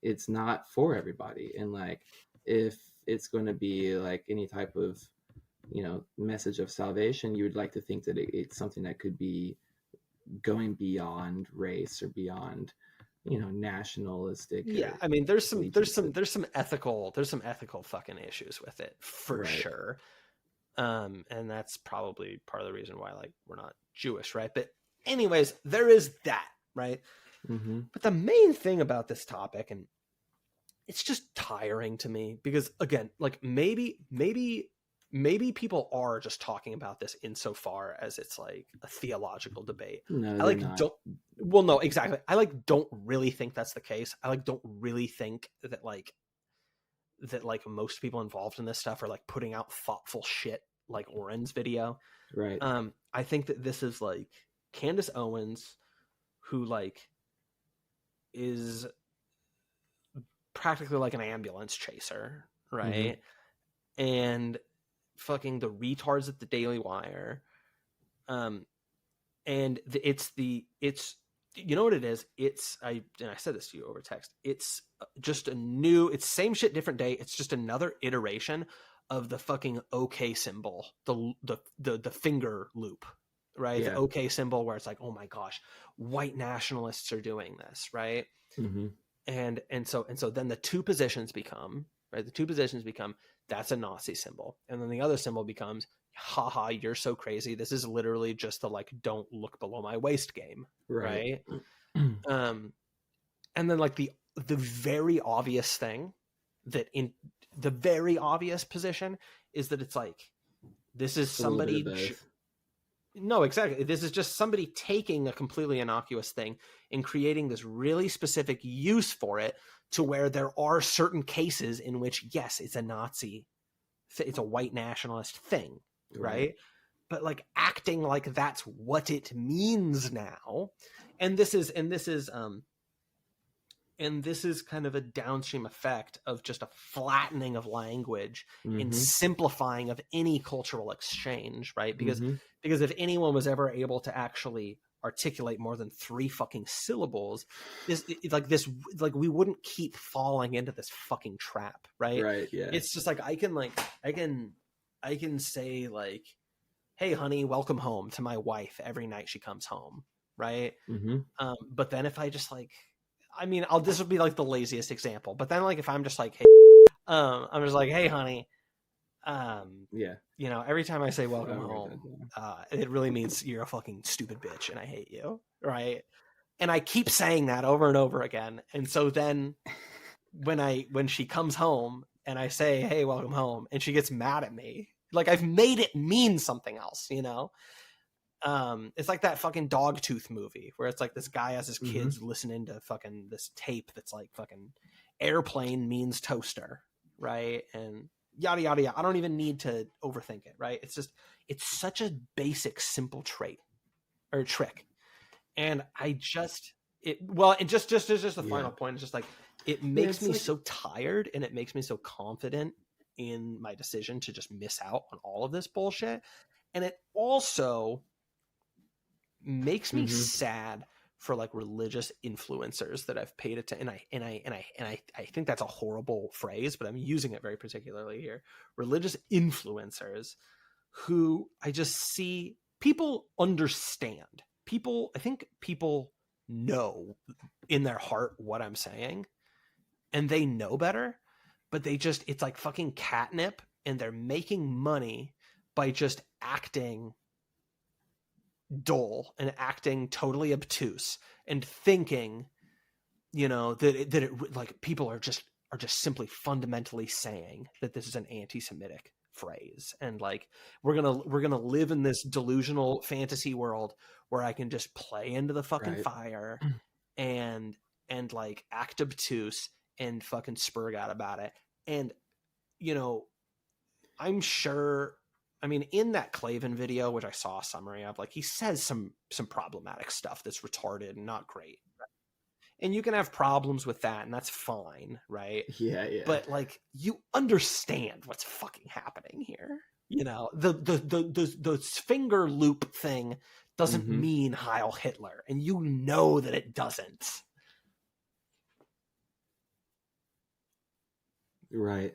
it's not for everybody. And like, if it's going to be like any type of, you know, message of salvation, you would like to think that it's something that could be going beyond race or beyond, you know, nationalistic. Yeah, I mean, there's some ethical fucking issues with it for sure. And that's probably part of the reason why like we're not Jewish, right? But anyways, there is that, right? But the main thing about this topic, and it's just tiring to me because again, like maybe people are just talking about this insofar as it's like a theological debate. No, I like not. No, exactly. I like don't really think that's the case. I like don't really think that like most people involved in this stuff are like putting out thoughtful shit like Oren's video. Right. I think that this is like Candace Owens, who like is practically like an ambulance chaser, right? And fucking the retards at the Daily Wire. And it's you know what it is? I said this to you over text. It's just it's same shit, different day. It's just another iteration of the fucking OK symbol, the finger loop, right? The Yeah. OK symbol, where it's like, oh my gosh, white nationalists are doing this, right? Mm-hmm. And so then the two positions become, right? The two positions become, that's a Nazi symbol, and then the other symbol becomes, haha, you're so crazy. This is literally just the like, don't look below my waist game, Right. right? And then like the very obvious thing, that in the very obvious position is that it's like, this is A little bit of somebody both. no, exactly. This is just somebody taking a completely innocuous thing and creating this really specific use for it, to where there are certain cases in which, yes, it's a Nazi, it's a white nationalist thing, right? But like acting like that's what it means now. And this is kind of a downstream effect of just a flattening of language and Mm-hmm. simplifying of any cultural exchange, right? Because Mm-hmm. if anyone was ever able to actually articulate more than 3 fucking syllables, this we wouldn't keep falling into this fucking trap, right? Right. Yeah. It's just like, I can say like, hey honey, welcome home, to my wife every night she comes home, right? Mm-hmm. But then if I just like, I mean, this would be like the laziest example, but then like if I'm just like, hey, I'm just like, hey honey, Yeah. every time I say welcome I'll write home, that down. it really means you're a fucking stupid bitch and I hate you, right? And I keep saying that over and over again. And so then when she comes home and I say, hey, welcome home, and she gets mad at me, like I've made it mean something else, it's like that fucking Dogtooth movie where it's like this guy has his kids listening to fucking this tape that's like fucking airplane means toaster, right? And yada yada yada. I don't even need to overthink it, right? It's such a basic, simple trait or trick. And just the final point is just like, it makes me so tired, and it makes me so confident in my decision to just miss out on all of this bullshit. And it also makes me sad for like religious influencers that I've paid attention. I think that's a horrible phrase, but I'm using it very particularly here. Religious influencers who I just see, people understand. I think people know in their heart what I'm saying, and they know better, but it's like fucking catnip, and they're making money by just acting dull and acting totally obtuse and thinking, that it like people are just simply fundamentally saying that this is an anti-Semitic phrase, and like we're gonna live in this delusional fantasy world where I can just play into the fucking fire and like act obtuse and fucking spurg out about it. And I'm sure, I mean, in that Clavin video, which I saw a summary of, like he says some problematic stuff that's retarded and not great. And you can have problems with that, and that's fine, right? Yeah. But like, you understand what's fucking happening here. The finger loop thing doesn't mean Heil Hitler, and you know that it doesn't. Right.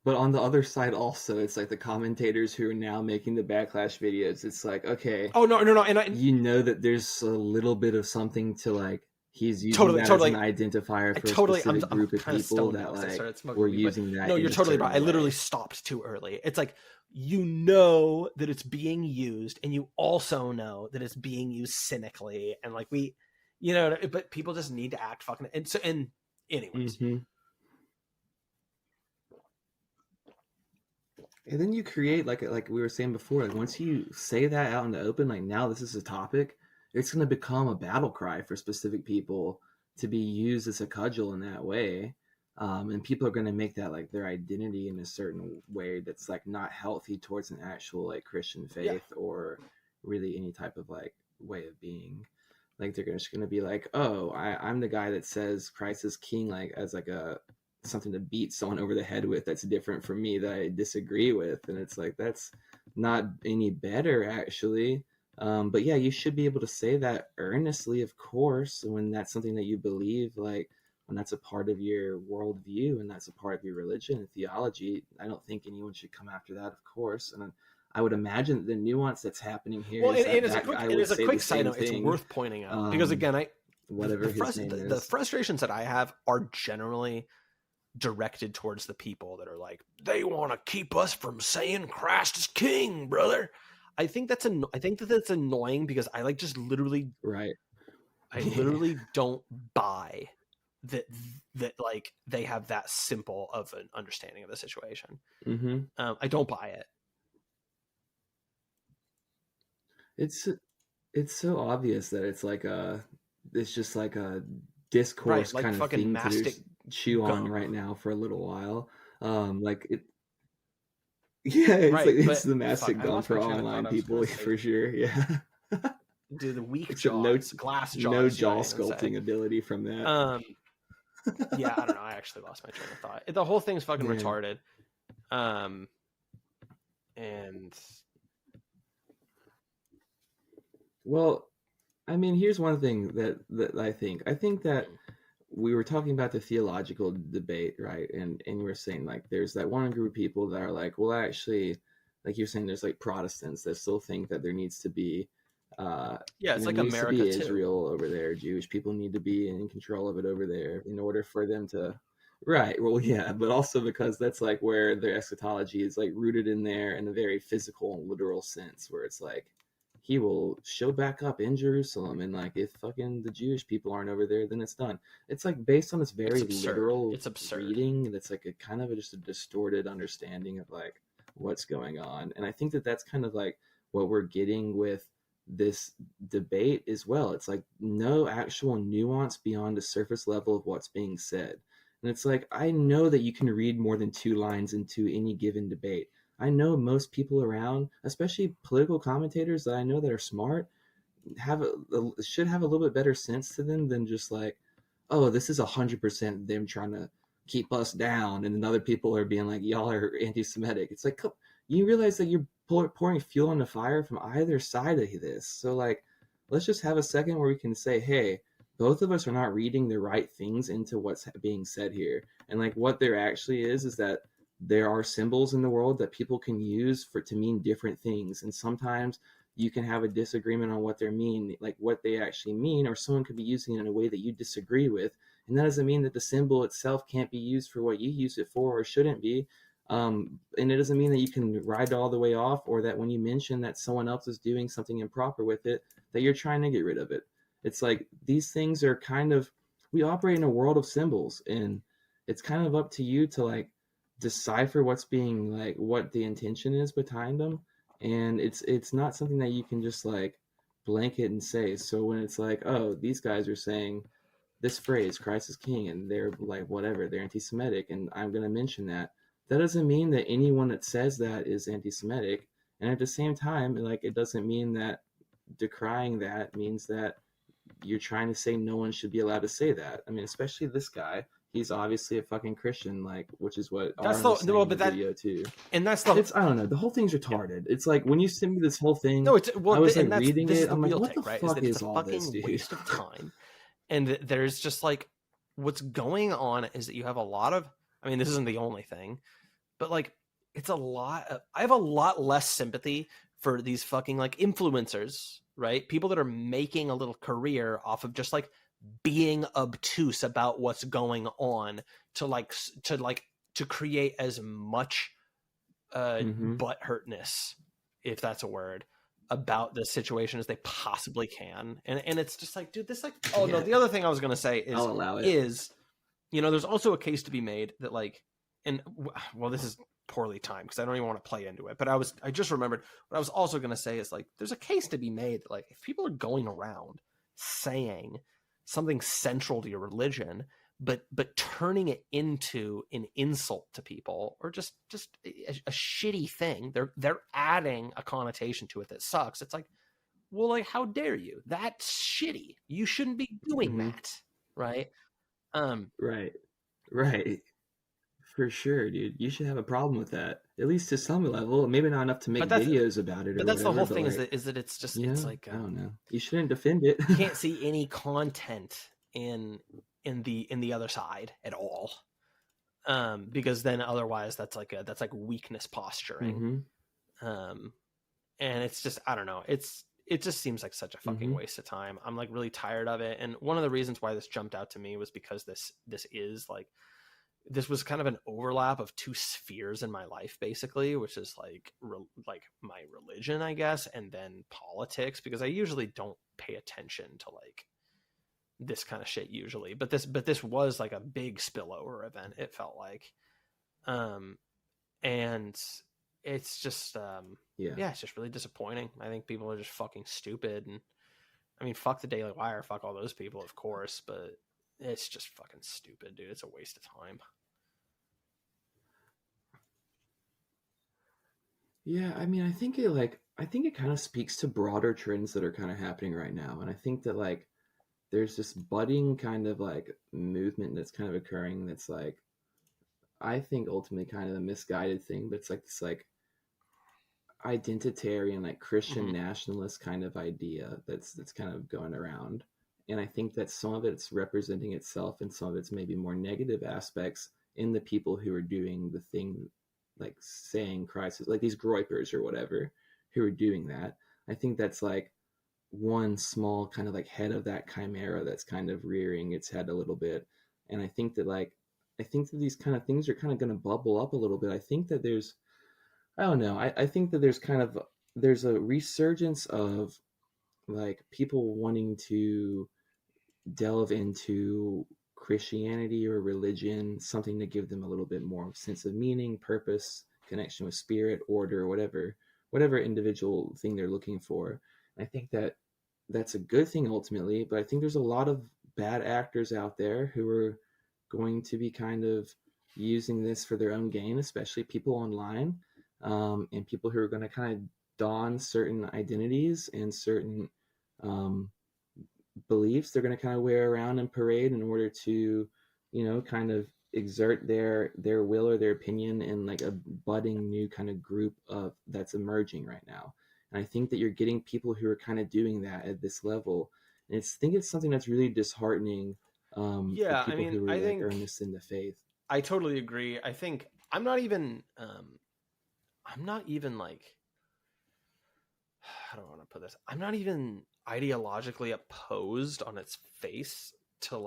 But on the other side also, it's like the commentators who are now making the backlash videos. It's like, okay. Oh, no. And you know that there's a little bit of something to like, he's using that as an identifier for a specific group of people that like were using that. No, you're totally right. I literally stopped too early. It's like, that it's being used, and you also know that it's being used cynically, and like but people just need to act fucking. And so, and anyways. And then you create like we were saying before, like once you say that out in the open, like now this is a topic, it's going to become a battle cry for specific people to be used as a cudgel in that way. And people are going to make that like their identity in a certain way that's like not healthy towards an actual like Christian faith or really any type of like way of being. Like they're just going to be like, oh, I'm the guy that says Christ is king, like as like a something to beat someone over the head with that's different from me that I disagree with. And it's like, that's not any better actually. But yeah, you should be able to say that earnestly, of course, when that's something that you believe, like when that's a part of your worldview and that's a part of your religion and theology. I don't think anyone should come after that, of course. And I would imagine the nuance that's happening here Well, is and that as a that quick, guy and would as a say the quick side same note, it's thing. worth pointing out because again, Whatever his name the is. frustrations that I have are generally directed towards the people that are like, they want to keep us from saying Christ is king, brother. I think that's annoying because I like just literally Right. I literally don't buy that like they have that simple of an understanding of the situation. Mm-hmm. I don't buy it. It's so obvious that it's just like a discourse Right, like kind of fucking thing to mastic just chew on gum. right now for a little while. Like it, yeah, it's like Right, it's but the fuck, mastic I gum lost my for train of online thought. I was people gonna say, for sure. Yeah. dude, the weak Except jaws, glass no jaws, you jaw might even say. sculpting ability from that. Yeah, I don't know. I actually lost my train of thought. The whole thing's fucking Yeah. retarded. And Well, I mean, here's one thing that I think. I think that we were talking about the theological debate, right? And you were saying like there's that one group of people that are like, well, actually, like you're saying, there's like Protestants that still think that there needs to be, yeah, it's there like needs to America be too. Israel over there. Jewish people need to be in control of it over there in order for them to, right? Well, yeah, but also because that's like where their eschatology is like rooted in there in a very physical and literal sense, where it's like he will show back up in Jerusalem, and like if fucking the Jewish people aren't over there, then it's done. It's like based on this It's very absurd. literal It's absurd. reading that's like a kind of just a distorted understanding of like what's going on. And I think that that's kind of like what we're getting with this debate as well. It's like no actual nuance beyond the surface level of what's being said. And it's like I know that you can read more than two lines into any given debate. I know most people around, especially political commentators that I know that are smart, should have a little bit better sense to them than just like, oh, this is 100% them trying to keep us down, and then other people are being like, y'all are anti-Semitic. It's like you realize that you're pouring fuel on the fire from either side of this. So like, let's just have a second where we can say, hey, both of us are not reading the right things into what's being said here, and like what there actually is that there are symbols in the world that people can use for to mean different things, and sometimes you can have a disagreement on what they mean, like what they actually mean, or someone could be using it in a way that you disagree with, and that doesn't mean that the symbol itself can't be used for what you use it for or shouldn't be. And it doesn't mean that you can ride all the way off, or that when you mention that someone else is doing something improper with it, that you're trying to get rid of it. It's like these things are kind of, we operate in a world of symbols, and it's kind of up to you to like decipher what's being like what the intention is behind them. And it's not something that you can just like blanket and say. So when it's like, oh, these guys are saying this phrase, Christ is king, and they're like, whatever, they're anti-Semitic, and I'm going to mention that, that doesn't mean that anyone that says that is anti-Semitic. And at the same time, like, it doesn't mean that decrying that means that you're trying to say no one should be allowed to say that. I mean, especially this guy. He's obviously a fucking Christian, like, which is what That's Aaron was saying well, in the but that video too. and that's the It's, I don't know, the whole thing's retarded. It's like when you send me this whole thing, no. It's I well, was like and reading this is it. the I'm like, real what take, the right? Is fuck that it's a is all this, fucking dude? waste of time, and there's just like what's going on is that you have a lot of. I mean, this isn't the only thing, but like it's a lot. I have a lot less sympathy for these fucking like influencers, right? People that are making a little career off of just like being obtuse about what's going on to create as much Mm-hmm. butt hurtness, if that's a word, about the situation as they possibly can. And it's just like, dude, this like, oh no, Yeah, the other thing I was gonna say I'll allow it. is there's also a case to be made that like, and well, this is poorly timed because I don't even want to play into it, but I just remembered what I was also gonna say is like, there's a case to be made that like if people are going around saying something central to your religion but turning it into an insult to people or just a shitty thing, they're adding a connotation to it that sucks. It's like, well, like, how dare you? That's shitty. You shouldn't be doing Mm-hmm. that, right? Right, right, for sure, dude. You should have a problem with that, at least to some level. Maybe not enough to but make that's videos about it or but that's the whatever, whole but thing is like, that it's just it's like I don't know. You shouldn't defend it. you can't see any content in the other side at all, because then otherwise that's like weakness posturing. Mm-hmm. and it's just, I don't know, it just seems like such a fucking Mm-hmm. waste of time. I'm like really tired of it. And one of the reasons why this jumped out to me was because this was kind of an overlap of two spheres in my life, basically, which is like my religion, I guess, and then politics, because I usually don't pay attention to like this kind of shit usually, but this was like a big spillover event, it felt like. And it's just Yeah. yeah, it's just really disappointing. I think people are just fucking stupid, and I mean, fuck the Daily Wire, fuck all those people, of course, but it's just fucking stupid, dude. It's a waste of time. Yeah, I mean, I think it kind of speaks to broader trends that are kind of happening right now. And I think that like there's this budding kind of like movement that's kind of occurring that's like I think ultimately kind of a misguided thing, but it's like this like identitarian like Christian Mm-hmm. nationalist kind of idea that's kind of going around. And I think that some of it's representing itself and some of it's maybe more negative aspects in the people who are doing the thing, like saying Christ is like these groypers or whatever who are doing that. I think that's like one small kind of like head of that chimera that's kind of rearing its head a little bit. And I think that these kind of things are kind of going to bubble up a little bit. I think that I don't know. I think that there's a resurgence of like people wanting to delve into Christianity or religion, something to give them a little bit more sense of meaning, purpose, connection with spirit, order, whatever individual thing they're looking for. And I think that that's a good thing ultimately, but I think there's a lot of bad actors out there who are going to be kind of using this for their own gain, especially people online, and people who are going to kind of don certain identities and certain um, beliefs they're going to kind of wear around and parade in order to, kind of exert their will or their opinion in like a budding new kind of group of that's emerging right now. And I think that you're getting people who are kind of doing that at this level. And I think it's something that's really disheartening for Yeah, I people mean, who I are like think earnest in the faith. I totally agree. I think I'm not even like, how do I want to put this? I'm not even ideologically opposed on its face to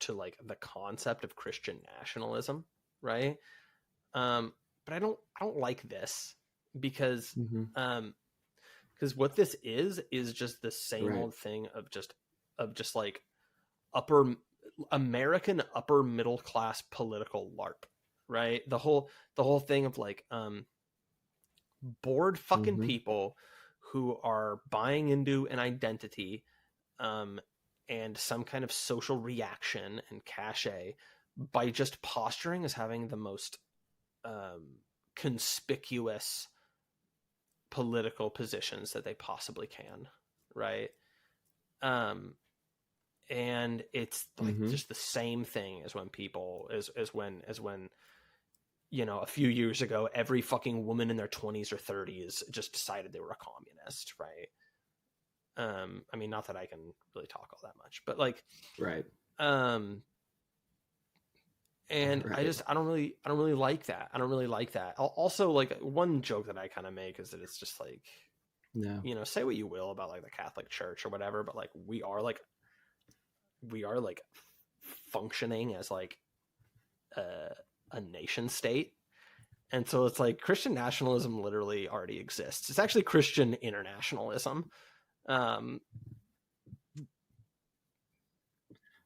to like the concept of Christian nationalism, right? But I don't like this because Mm-hmm. um because what this is just the same Right. old thing of just like upper American upper middle class political LARP, right? The whole thing of like bored fucking Mm-hmm. people who are buying into an identity um, and some kind of social reaction and cachet by just posturing as having the most conspicuous political positions that they possibly can, right? Um, and it's like Mm-hmm. just the same thing as when people as when a few years ago, every fucking woman in their 20s or 30s just decided they were a communist, right? I mean, not that I can really talk all that much, but like, Right. um, and Right. I don't really like that. I don't really like that. Also, like one joke that I kind of make is that it's just like, No. say what you will about like the Catholic Church or whatever, but like we are like functioning as like a, a nation state. And so it's like Christian nationalism literally already exists. It's actually Christian internationalism. Um,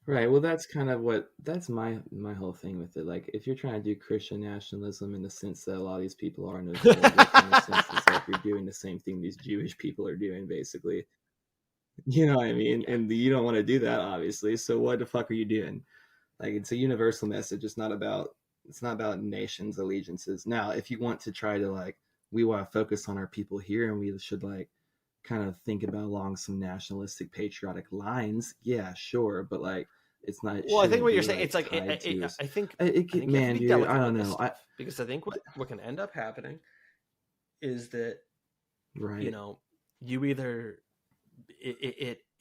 Right. Well, that's my whole thing with it. Like, if you're trying to do Christian nationalism in the sense that a lot of these people are, and what kind of sense it's like you're doing the same thing these Jewish people are doing, basically. You know what I mean? yeah. And you don't want to do that, obviously. So what the fuck are you doing? Like, it's a universal message. It's not about nations' allegiances. Now, if you want to try to like, we want to focus on our people here, and we should like kind of think about along some nationalistic, patriotic lines. Yeah, sure, but like, it Well, I think shouldn't what you're be saying, like it's like tied to us. I think you have to Man, be dude, I delicate don't with this know. I stuff because I think what can end up happening is that you right. know you either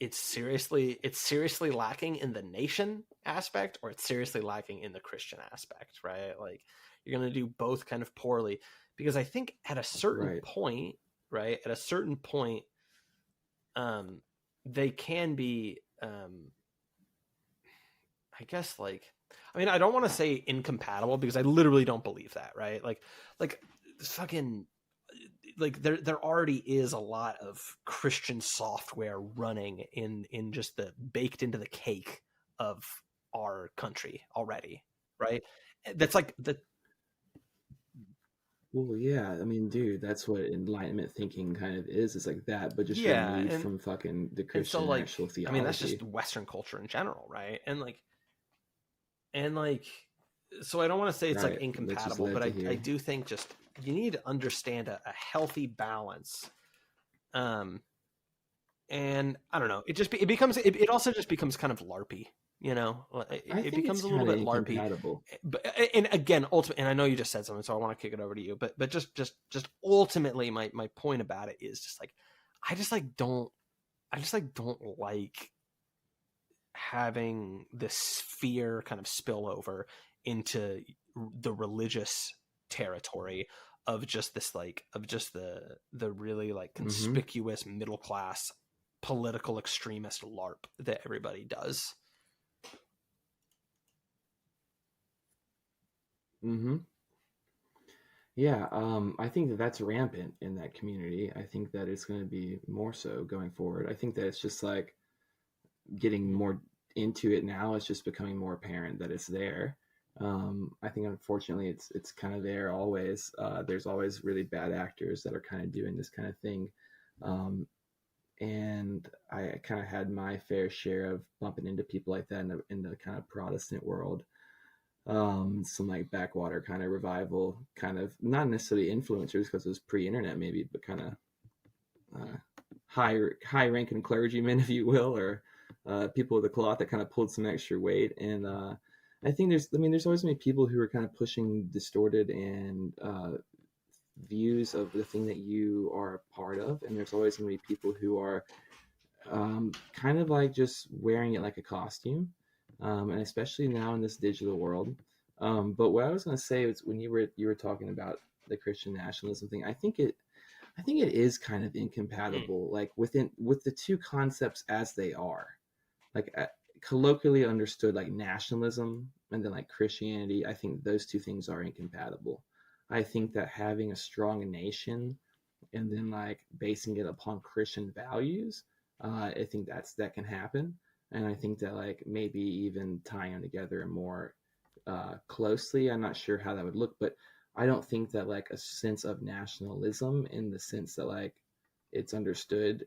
it's seriously lacking in the nation aspect or it's seriously lacking in the Christian aspect, right? Like you're gonna do both kind of poorly because I think at a certain Right. point right? At a certain point, they can be, I guess, like, I mean, I don't want to say incompatible because I literally don't believe that, right? Like fucking, like there already is a lot of Christian software running in just the baked into the cake of our country already, right? That's like the Well, yeah, I mean, dude, that's what enlightenment thinking kind of is. It's like that, but just yeah, removed from fucking the and so Christian like, actual I mean, that's just theology. Western culture in general, right? And like, so I don't want to say it's like Right. That's just incompatible, led but to I here. do think just you need to understand a healthy balance. Um, and I don't know, it also just becomes kind of LARPy, you know. I It think it's becomes a little kind of bit LARPy, incompatible. but and again, ultimately, and I know you just said something, so I want to kick it over to you, but just ultimately, my point about it is just like I just like don't I just like don't like having this fear kind of spill over into the religious territory of just this like of just the really like Mm-hmm. conspicuous middle class political extremist LARP that everybody does. Mm-hmm. Yeah, I think that that's rampant in that community. I think that it's going to be more so going forward. I think that it's just like getting more into it now. It's just becoming more apparent that it's there. I think unfortunately it's kind of there always. There's always really bad actors that are kind of doing this kind of thing, um, and I kind of had my fair share of bumping into people like that in the kind of Protestant world. Some like backwater kind of revival, kind of not necessarily influencers because it was pre-internet maybe, but kind of uh, high ranking clergymen, if you will, or people with a cloth that kind of pulled some extra weight. And I think there's always going to be people who are kind of pushing distorted and views of the thing that you are a part of, and there's always going to be people who are kind of like just wearing it like a costume, and especially now in this digital world. But what I was going to say is when you were talking about the Christian nationalism thing, I think it is kind of Mm. incompatible, like with the two concepts as they are, like colloquially understood, like nationalism and then like Christianity. I think those two things are incompatible. I think that having a strong nation and then like basing it upon Christian values, I think that can happen, and I think that like maybe even tying them together more closely. I'm not sure how that would look, but I don't think that like a sense of nationalism in the sense that like it's understood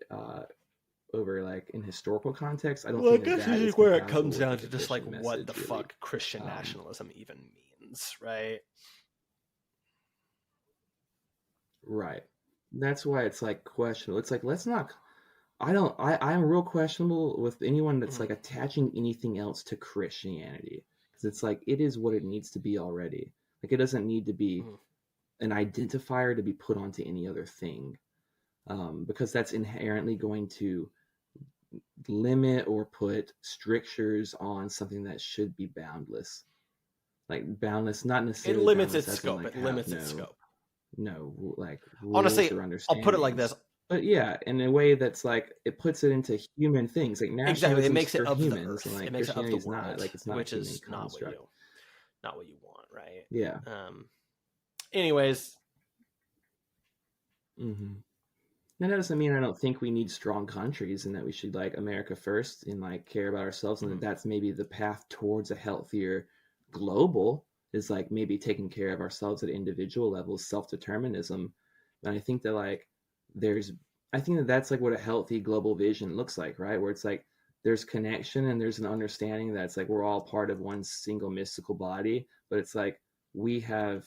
over like in historical context. I don't Well, I think that guess that this is is where it compatible comes with down like to a just like Christian what the message, really. fuck Christian Um, nationalism even means, right? right. That's why it's like questionable. It's like let's not. I'm real questionable with anyone that's Mm. like attaching anything else to Christianity because it's like it is what it needs to be already. Like it doesn't need to be Mm. an identifier to be put onto any other thing, because that's inherently going to limit or put strictures on something that should be boundless. Like boundless, not It necessarily limits boundless its as in scope. like It have limits its scope. no like rules Honestly, or I'll put it like this. understandings, but yeah, in a way that's like it puts it into human things. Like Exactly, it nationalism's makes it for of the humans and earth. It like makes it of Christianity the is not. world, Like it's not a which human is construct. not what you want, right? Yeah. Um. Anyways, Mm-hmm. That doesn't mean I don't think we need strong countries and that we should like America first and like care about ourselves, and that mhm. that's maybe the path towards a healthier global is like maybe taking care of ourselves at individual levels, self-determinism. And I think that like there's I think that that's like what a healthy global vision looks like, right? Where it's like there's connection and there's an understanding that it's like we're all part of one single mystical body, but it's like we have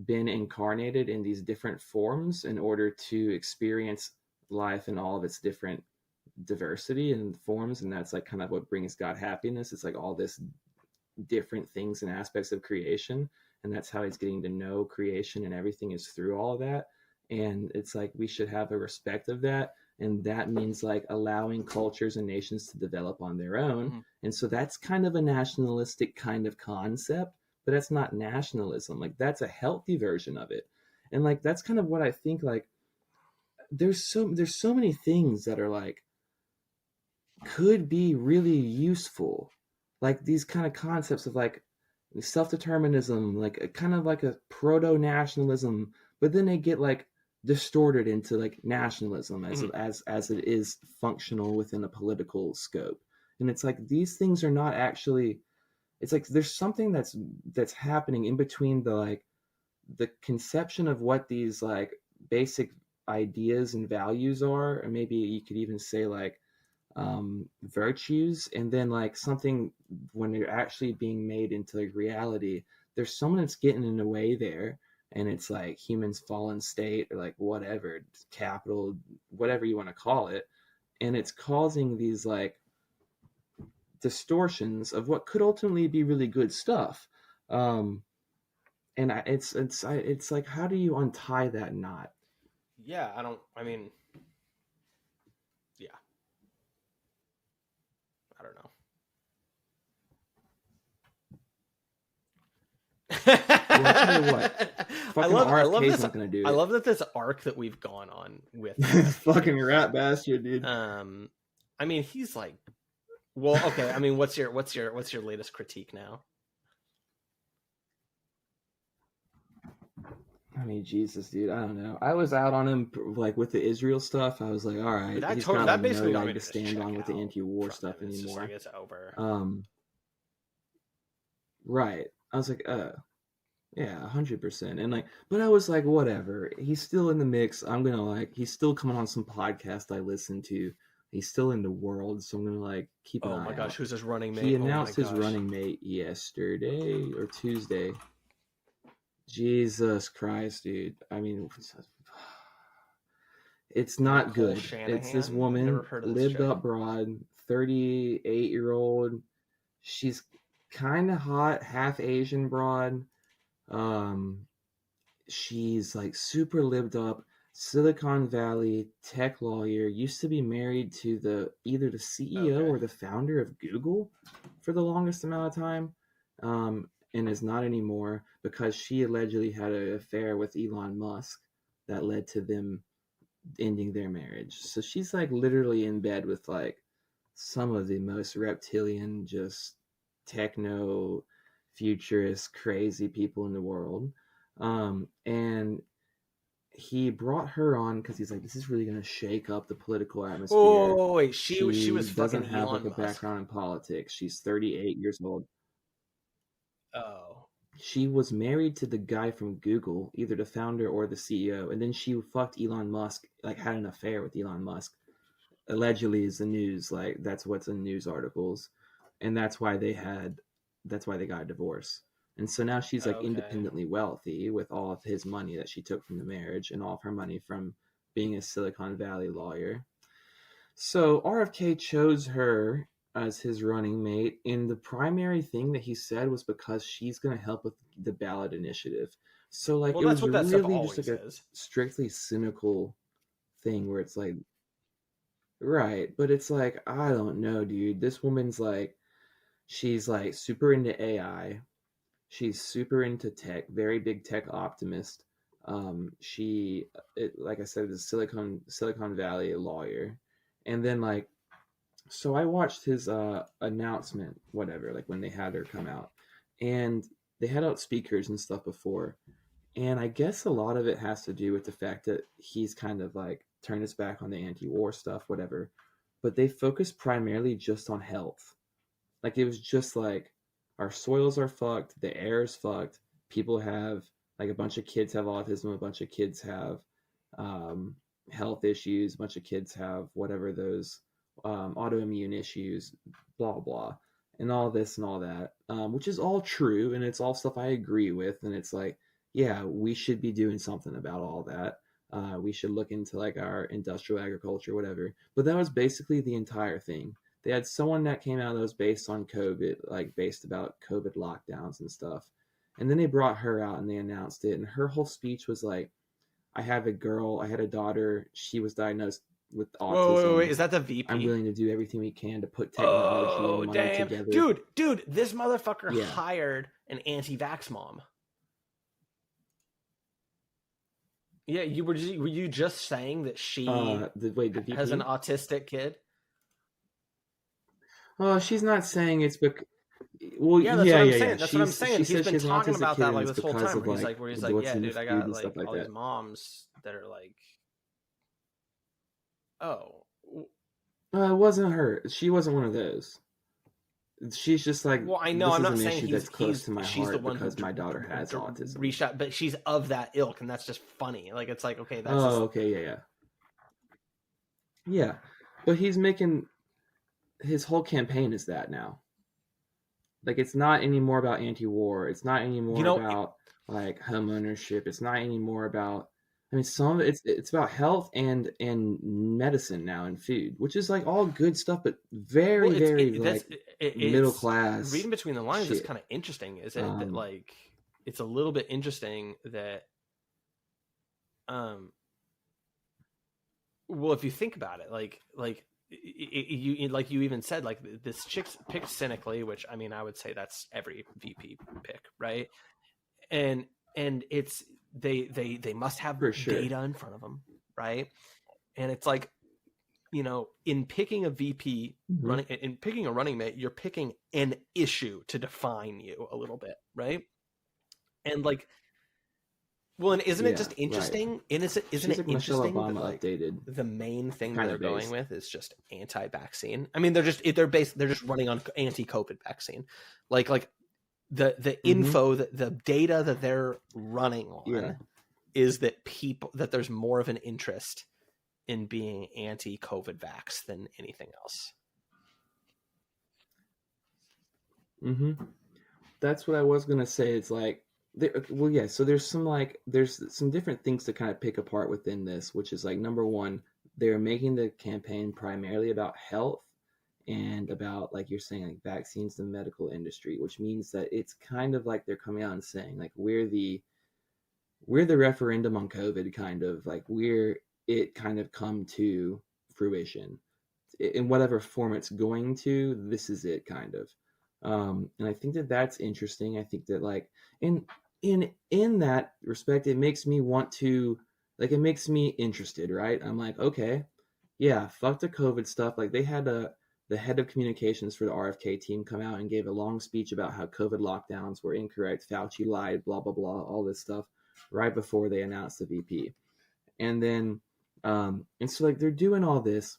been incarnated in these different forms in order to experience life in all of its different diversity and forms, and that's like kind of what brings God happiness. It's like all this different things and aspects of creation, and that's how he's getting to know creation, and everything is through all of that. And it's like we should have a respect of that, and that means like allowing cultures and nations to develop on their own. Mhm. And so that's kind of a nationalistic kind of concept, but that's not nationalism. Like that's a healthy version of it. And like that's kind of what I think like there's so many things that are like could be really useful, like these kind of concepts of like self-determinism, like a kind of like a proto-nationalism, but then they get like distorted into like nationalism as Mhm. as it is functional within a political scope. And it's like these things are not actually, it's like there's something that's happening in between the like the conception of what these like basic ideas and values are, and maybe you could even say like virtues, and then like something when they're actually being made into like reality, there's someone that's getting in the way there, and it's like humans fallen state or like whatever capital, whatever you want to call it, and it's causing these like distortions of what could ultimately be really good stuff. um and it's like, how do you untie that knot? Yeah, I mean, yeah, I don't know. Well, I'll tell you what, fucking I love RFK's this. not gonna do I it. love that this arc that we've gone on with Fucking RFK. rat bastard, dude. I mean, he's like, well, okay. I mean, what's your latest critique now? I mean, Jesus, dude, I don't know. I was out on him like with the Israel stuff. I was like, all But right, that he's got like no basically got me leg to to just stand check on with the out anti-war from him. stuff It's just like anymore. it's over. Right. I was like, yeah, 100%. And like, but I was like, whatever. He's still in the mix. I'm gonna like, he's still coming on some podcast I listen to. He's still in the world, so I'm gonna like keep an Oh my eye gosh, out. who's his running He mate? Oh my announced his gosh. running mate yesterday or Tuesday. Jesus Christ, dude. I mean, it's not Nicole good. It's this Shanahan. I've never woman, heard of this lived chick. up broad, 38-year-old. She's kind of hot, half Asian broad. Um, she's like super lived up, Silicon Valley tech lawyer. Used to be married to the either the CEO Okay. or the founder of Google for the longest amount of time, and is not anymore because she allegedly had an affair with Elon Musk that led to them ending their marriage. So she's like literally in bed with like some of the most reptilian, just techno futurist, crazy people in the world. And he brought her on because he's like, this is really going to shake up the political atmosphere. Oh wait, she She was doesn't fucking have like Elon a Musk. background in politics. She's 38 years old. Oh. She was married to the guy from Google, either the founder or the CEO, and then she fucked Elon Musk, like had an affair with Elon Musk. Allegedly is the news, like that's what's in news articles, and that's why they got a divorce. And so now she's like Okay. independently wealthy with all of his money that she took from the marriage and all of her money from being a Silicon Valley lawyer. So RFK chose her as his running mate, and the primary thing that he said was because she's going to help with the ballot initiative. So like Well, it that's was what that stuff really just like always a is. strictly cynical thing where it's like, right, but it's like, I don't know, dude. This woman's like, she's like super into AI. She's super into tech, very big tech optimist. Like I said, is a Silicon Valley lawyer. And then like, so I watched his announcement, whatever, like when they had her come out. And they had out speakers and stuff before. And I guess a lot of it has to do with the fact that he's kind of like turned his back on the anti-war stuff, whatever. But they focused primarily just on health. Like it was just like our soils are fucked, the air is fucked. People have like a bunch of kids have autism, a bunch of kids have um, health issues, a bunch of kids have whatever those autoimmune issues, blah blah, and all this and all that, which is all true and it's all stuff I agree with. And it's like, yeah, we should be doing something about all that. We should look into like our industrial agriculture, whatever. But that was basically the entire thing. They had someone that came out that was based on COVID, like based about COVID lockdowns and stuff. And then they brought her out and they announced it. And her whole speech was like, I have a girl, I had a daughter, she was diagnosed with Whoa, wait, autism. is that the I'm VP? willing to do everything we can to put technology and Oh, money damn. together. Dude, this motherfucker Yeah. hired an anti-vax mom. Yeah, were you just saying that she The has an VP. autistic kid? Oh, she's not saying it's because. Well, Yeah, that's what yeah, I'm yeah, yeah. saying. That's what I'm She saying. He's says she been has an talking autistic about kid, that and like it's this whole because time, of where like he's like, what's yeah, in the dude, I food got and stuff like like all these that. moms that are like, oh, It wasn't her. She wasn't one of those. She's just like, well, I know. this I'm is not an saying issue that's close to my she's the heart one who because my daughter has autism. reached out, but she's of that ilk, and that's just funny. Like, it's like, okay, that's just Oh, okay, yeah, yeah, yeah. But he's making his whole campaign is that now. Like, it's not anymore about anti-war. It's not you anymore know. about like home ownership. It's not anymore about. I mean, some of it's about health and medicine now and food, which is like all good stuff, but Well, very very that's like middle it's class reading between the lines. It's shit. kind of interesting, is it that Um, like it's a little bit interesting that um well, if you think about it, you like you even said, like, this chick's picked cynically, which, I mean, I would say that's every VP pick, right? And it's they must have for sure. data in front of them, right? And it's like, in picking a VP, Hmm. in picking a running mate, you're picking an issue to define you a little bit, right? And like, well, and isn't it Yeah, just right. interesting? And isn't She's it like Michelle interesting that, Obama like, updated, the main thing kind they're of going based. with is just anti-vaccine? I mean, they're just running on anti-COVID vaccine, like the Hmm. info, that the data that they're running Yeah. on is that there's more of an interest in being anti-COVID vax than anything else. Hmm. That's what I was gonna say. It's like, well, yeah. So there's some different things to kind of pick apart within this, which is like number one, they're making the campaign primarily about health and about, like you're saying, like vaccines, the medical industry, which means that it's kind of like they're coming out and saying like we're the referendum on COVID, kind of like we're it kind of come to fruition in whatever form it's going to. This is it, kind of. And I think that that's interesting. I think that like in that respect, it makes me want to, like, it makes me interested, right? I'm like, okay, yeah, fuck the COVID stuff. Like, they had the head of communications for the RFK team come out and gave a long speech about how COVID lockdowns were incorrect. Fauci lied, blah blah blah, all this stuff, right before they announced the VP. And then, and so like they're doing all this,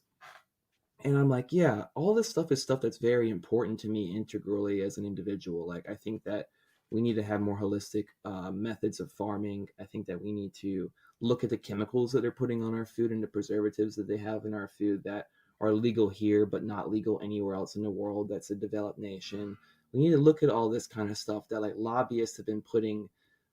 and I'm like, yeah, all this stuff is stuff that's very important to me integrally as an individual. Like, I think that we need to have more holistic methods of farming. I think that we need to look at the chemicals that they're putting on our food and the preservatives that they have in our food that are legal here but not legal anywhere else in the world that's a developed nation. We need to look at all this kind of stuff that, like, lobbyists have been putting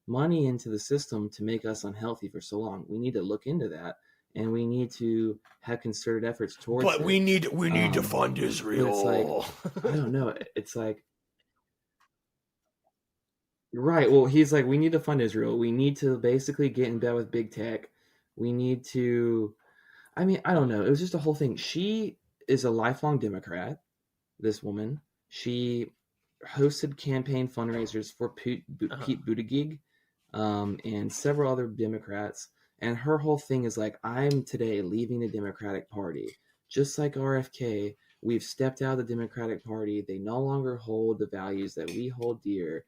money into the system to make us unhealthy for so long. We need to look into that, and we need to have concerted efforts towards But it. we need to Um, fund but it's like, Israel. I don't know. It's like, right. Well, he's like, we need to fund Israel. We need to basically get in bed with big tech. We need to. I mean, I don't know. It was just a whole thing. She is a lifelong Democrat. This woman. She hosted campaign fundraisers for Uh-huh. Pete Buttigieg, and several other Democrats. And her whole thing is like, I'm today leaving the Democratic Party. Just like RFK, we've stepped out of the Democratic Party. They no longer hold the values that we hold dear.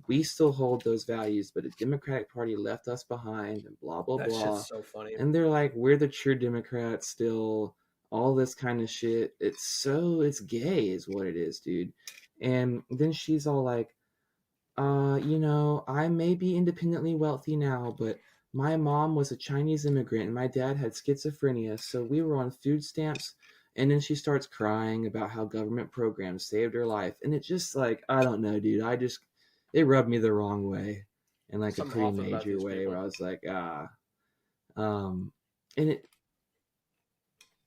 We still hold those values, but the Democratic Party left us behind, and blah, blah, That shit's blah. so funny. And they're like, we're the true Democrats still, all this kind of shit. It's gay, is what it is, dude. And then she's all like, I may be independently wealthy now, but my mom was a Chinese immigrant and my dad had schizophrenia, so we were on food stamps. And then she starts crying about how government programs saved her life. And it's just like, I don't know, dude. It rubbed me the wrong way, in like a Something pretty off about major these way, where people. I was like, ah. Um, and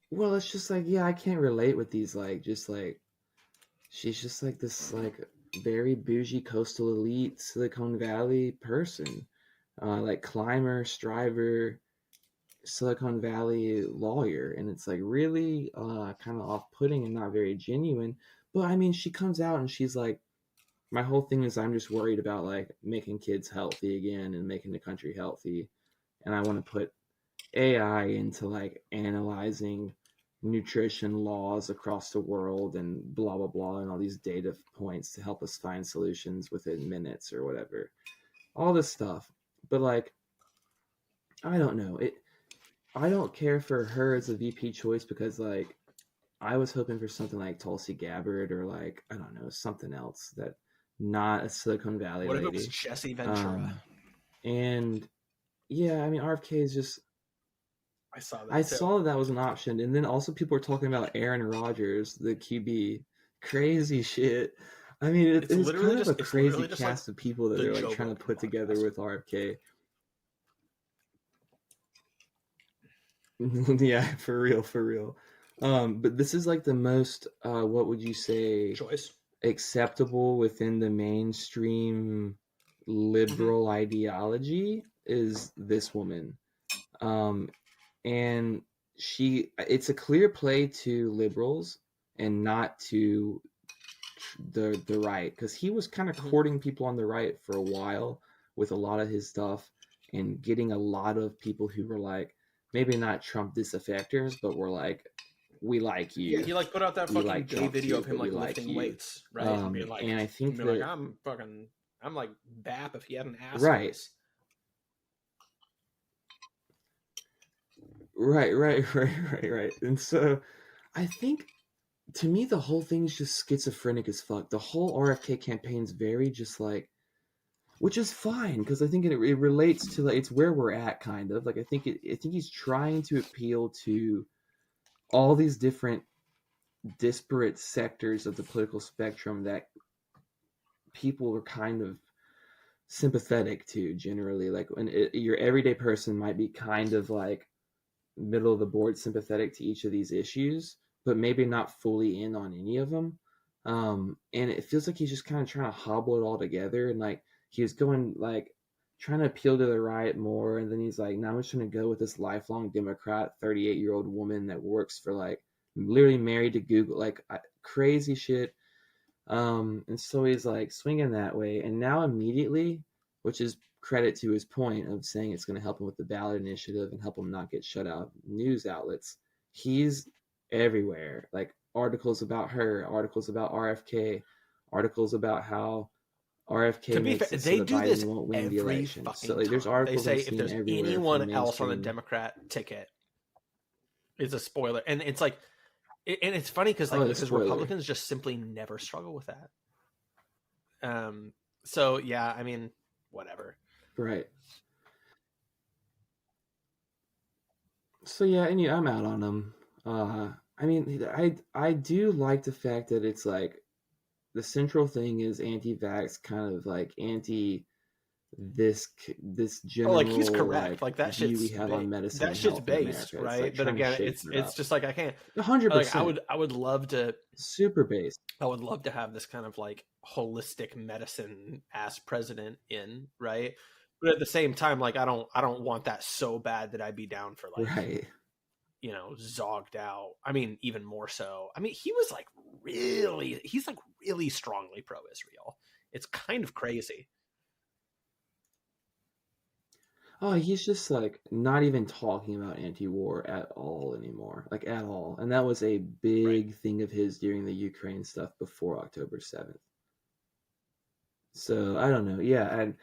well, it's just like, yeah, I can't relate with these, like, just like, she's just like this, like, very bougie coastal elite Silicon Valley person, like climber, striver, Silicon Valley lawyer, and it's like really kind of off-putting and not very genuine. But I mean, she comes out and she's like, my whole thing is I'm just worried about like making kids healthy again and making the country healthy. and I want to put AI into like analyzing nutrition laws across the world and blah blah blah and all these data points to help us find solutions within minutes or whatever, all this stuff. But like, I don't know it. I don't care for her as a VP choice because like I was hoping for something like Tulsi Gabbard or like, I don't know, something else that not a Silicon Valley What lady. if it was Jesse Ventura? And yeah, I mean RFK is just. I saw that. I saw that was an option, and then also people were talking about Aaron Rodgers, the QB. Crazy shit. I mean, it's kind of a crazy cast of people that they're like trying to put together with RFK. Yeah, for real. But this is like the most, what would you say, choice acceptable within the mainstream liberal ideology is this woman. And it's a clear play to liberals and not to the right, because he was kind of courting people on the right for a while with a lot of his stuff and getting a lot of people who were like, maybe not Trump disaffectors, but were like, we like you. Yeah, he like put out that fucking gay video of him like lifting weights, right? And being like, and I think that like, I'm like BAP if he had an ass. Right. Face. Right. And so I think, to me, the whole thing's just schizophrenic as fuck. The whole RFK campaign's very just like, which is fine because I think it relates to like, it's where we're at kind of like. I think he's trying to appeal to all these different disparate sectors of the political spectrum that people are kind of sympathetic to generally. Like when your everyday person might be kind of like middle of the board sympathetic to each of these issues, but maybe not fully in on any of them. And it feels like he's just kind of trying to hobble it all together. And like he was going like trying to appeal to the right more. And then he's like, now I'm just going to go with this lifelong Democrat, 38-year-old woman that works for like literally married to Google, like crazy shit. And so he's like swinging that way. And now immediately, which is credit to his point of saying it's going to help him with the ballot initiative and help him not get shut out of news outlets, he's everywhere. Like articles about her, articles about RFK, articles about how RFK to be makes fair, it they so do Biden this won't win the election. So like, there's articles they say if there's anyone else on the Democrat ticket, it's a spoiler. And it's like, and it's funny because like because Republicans just simply never struggle with that. So yeah, I mean, whatever. Right. So yeah, and I'm out on them. I mean, I do like the fact that it's like the central thing is anti-vax, kind of like anti this general like he's correct, like that view shit's we have on medicine. That shit's based, right? Like but again, it's just like I can't 100%. Like I would love to super based. I would love to have this kind of like holistic medicine ass president in, right? But at the same time, like I don't want that so bad that I'd be down for like right. You know, zogged out. I mean, even more so. I mean, he's like really strongly pro-Israel. It's kind of crazy. Oh, he's just like not even talking about anti-war at all anymore, like at all. And that was a big thing of his during the Ukraine stuff before October 7th. So I don't know. Yeah, and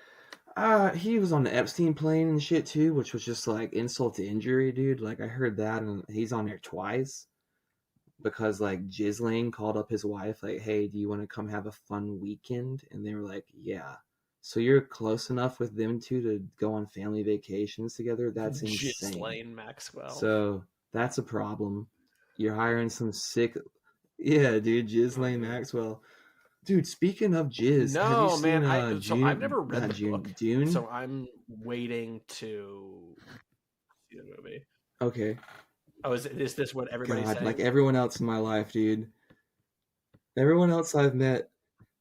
he was on the Epstein plane and shit too, which was just like insult to injury, dude. Like I heard that, and he's on there twice because like Ghislaine called up his wife, like, "Hey, do you want to come have a fun weekend?" And they were like, "Yeah." So you're close enough with them two to go on family vacations together? That's insane. Ghislaine Maxwell. So that's a problem. You're hiring some sick, yeah, dude, Ghislaine Maxwell. Dude, speaking of jizz, no, have you man, seen, I've never read the book, Dune? So I'm waiting to see the movie. Okay. Oh, is this what everybody's saying? Like everyone else in my life, dude. Everyone else I've met,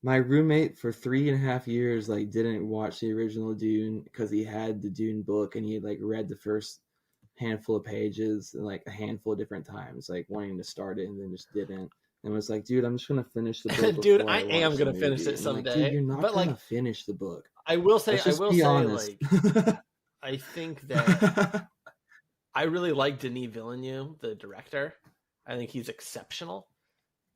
my roommate for 3.5 years, like didn't watch the original Dune because he had the Dune book and he had like read the first handful of pages and like a handful of different times, like wanting to start it and then just didn't. And was like, dude, I'm just gonna finish the book. Dude, I am gonna finish it someday. Like, dude, you're not gonna finish the book. I will say, Let's just be honest. like, I think that I really like Denis Villeneuve, the director. I think he's exceptional.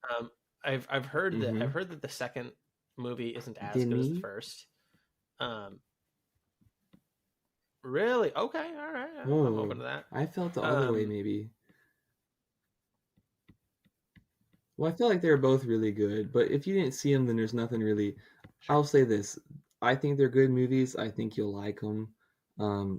Um, I've heard that Mm-hmm. the second movie isn't as good as the Denis? first. Um, really? Okay, all right. I'm open Oh, to that. I felt the other way Um, maybe. Well, I feel like they're both really good, but if you didn't see them, then there's nothing really. sure. I'll say this: I think they're good movies. I think you'll like them.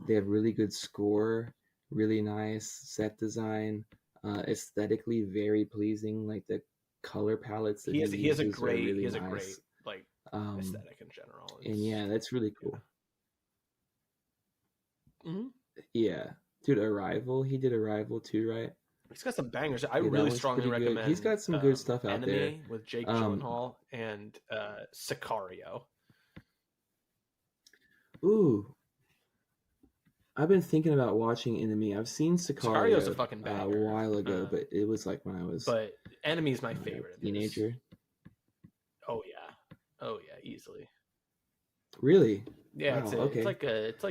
They have really good score, really nice set design, aesthetically very pleasing. Like the color palettes that he He has a uses are great really nice. like Um, aesthetic in general. and It's yeah, that's really yeah. cool. Mm-hmm. Yeah, dude, Arrival. He did Arrival too, right? He's got some bangers. I Yeah, that really one's strongly pretty good. He's recommend got some good stuff out there. Enemy with Jake Um, Gyllenhaal and Sicario. ooh, I've been thinking about watching Enemy. I've seen Sicario's a Sicario fucking a banger. while ago, but it was like when I was But Enemy's my a favorite of his. teenager. Oh yeah. Oh yeah, easily. Really? Yeah, Wow. Okay. it's like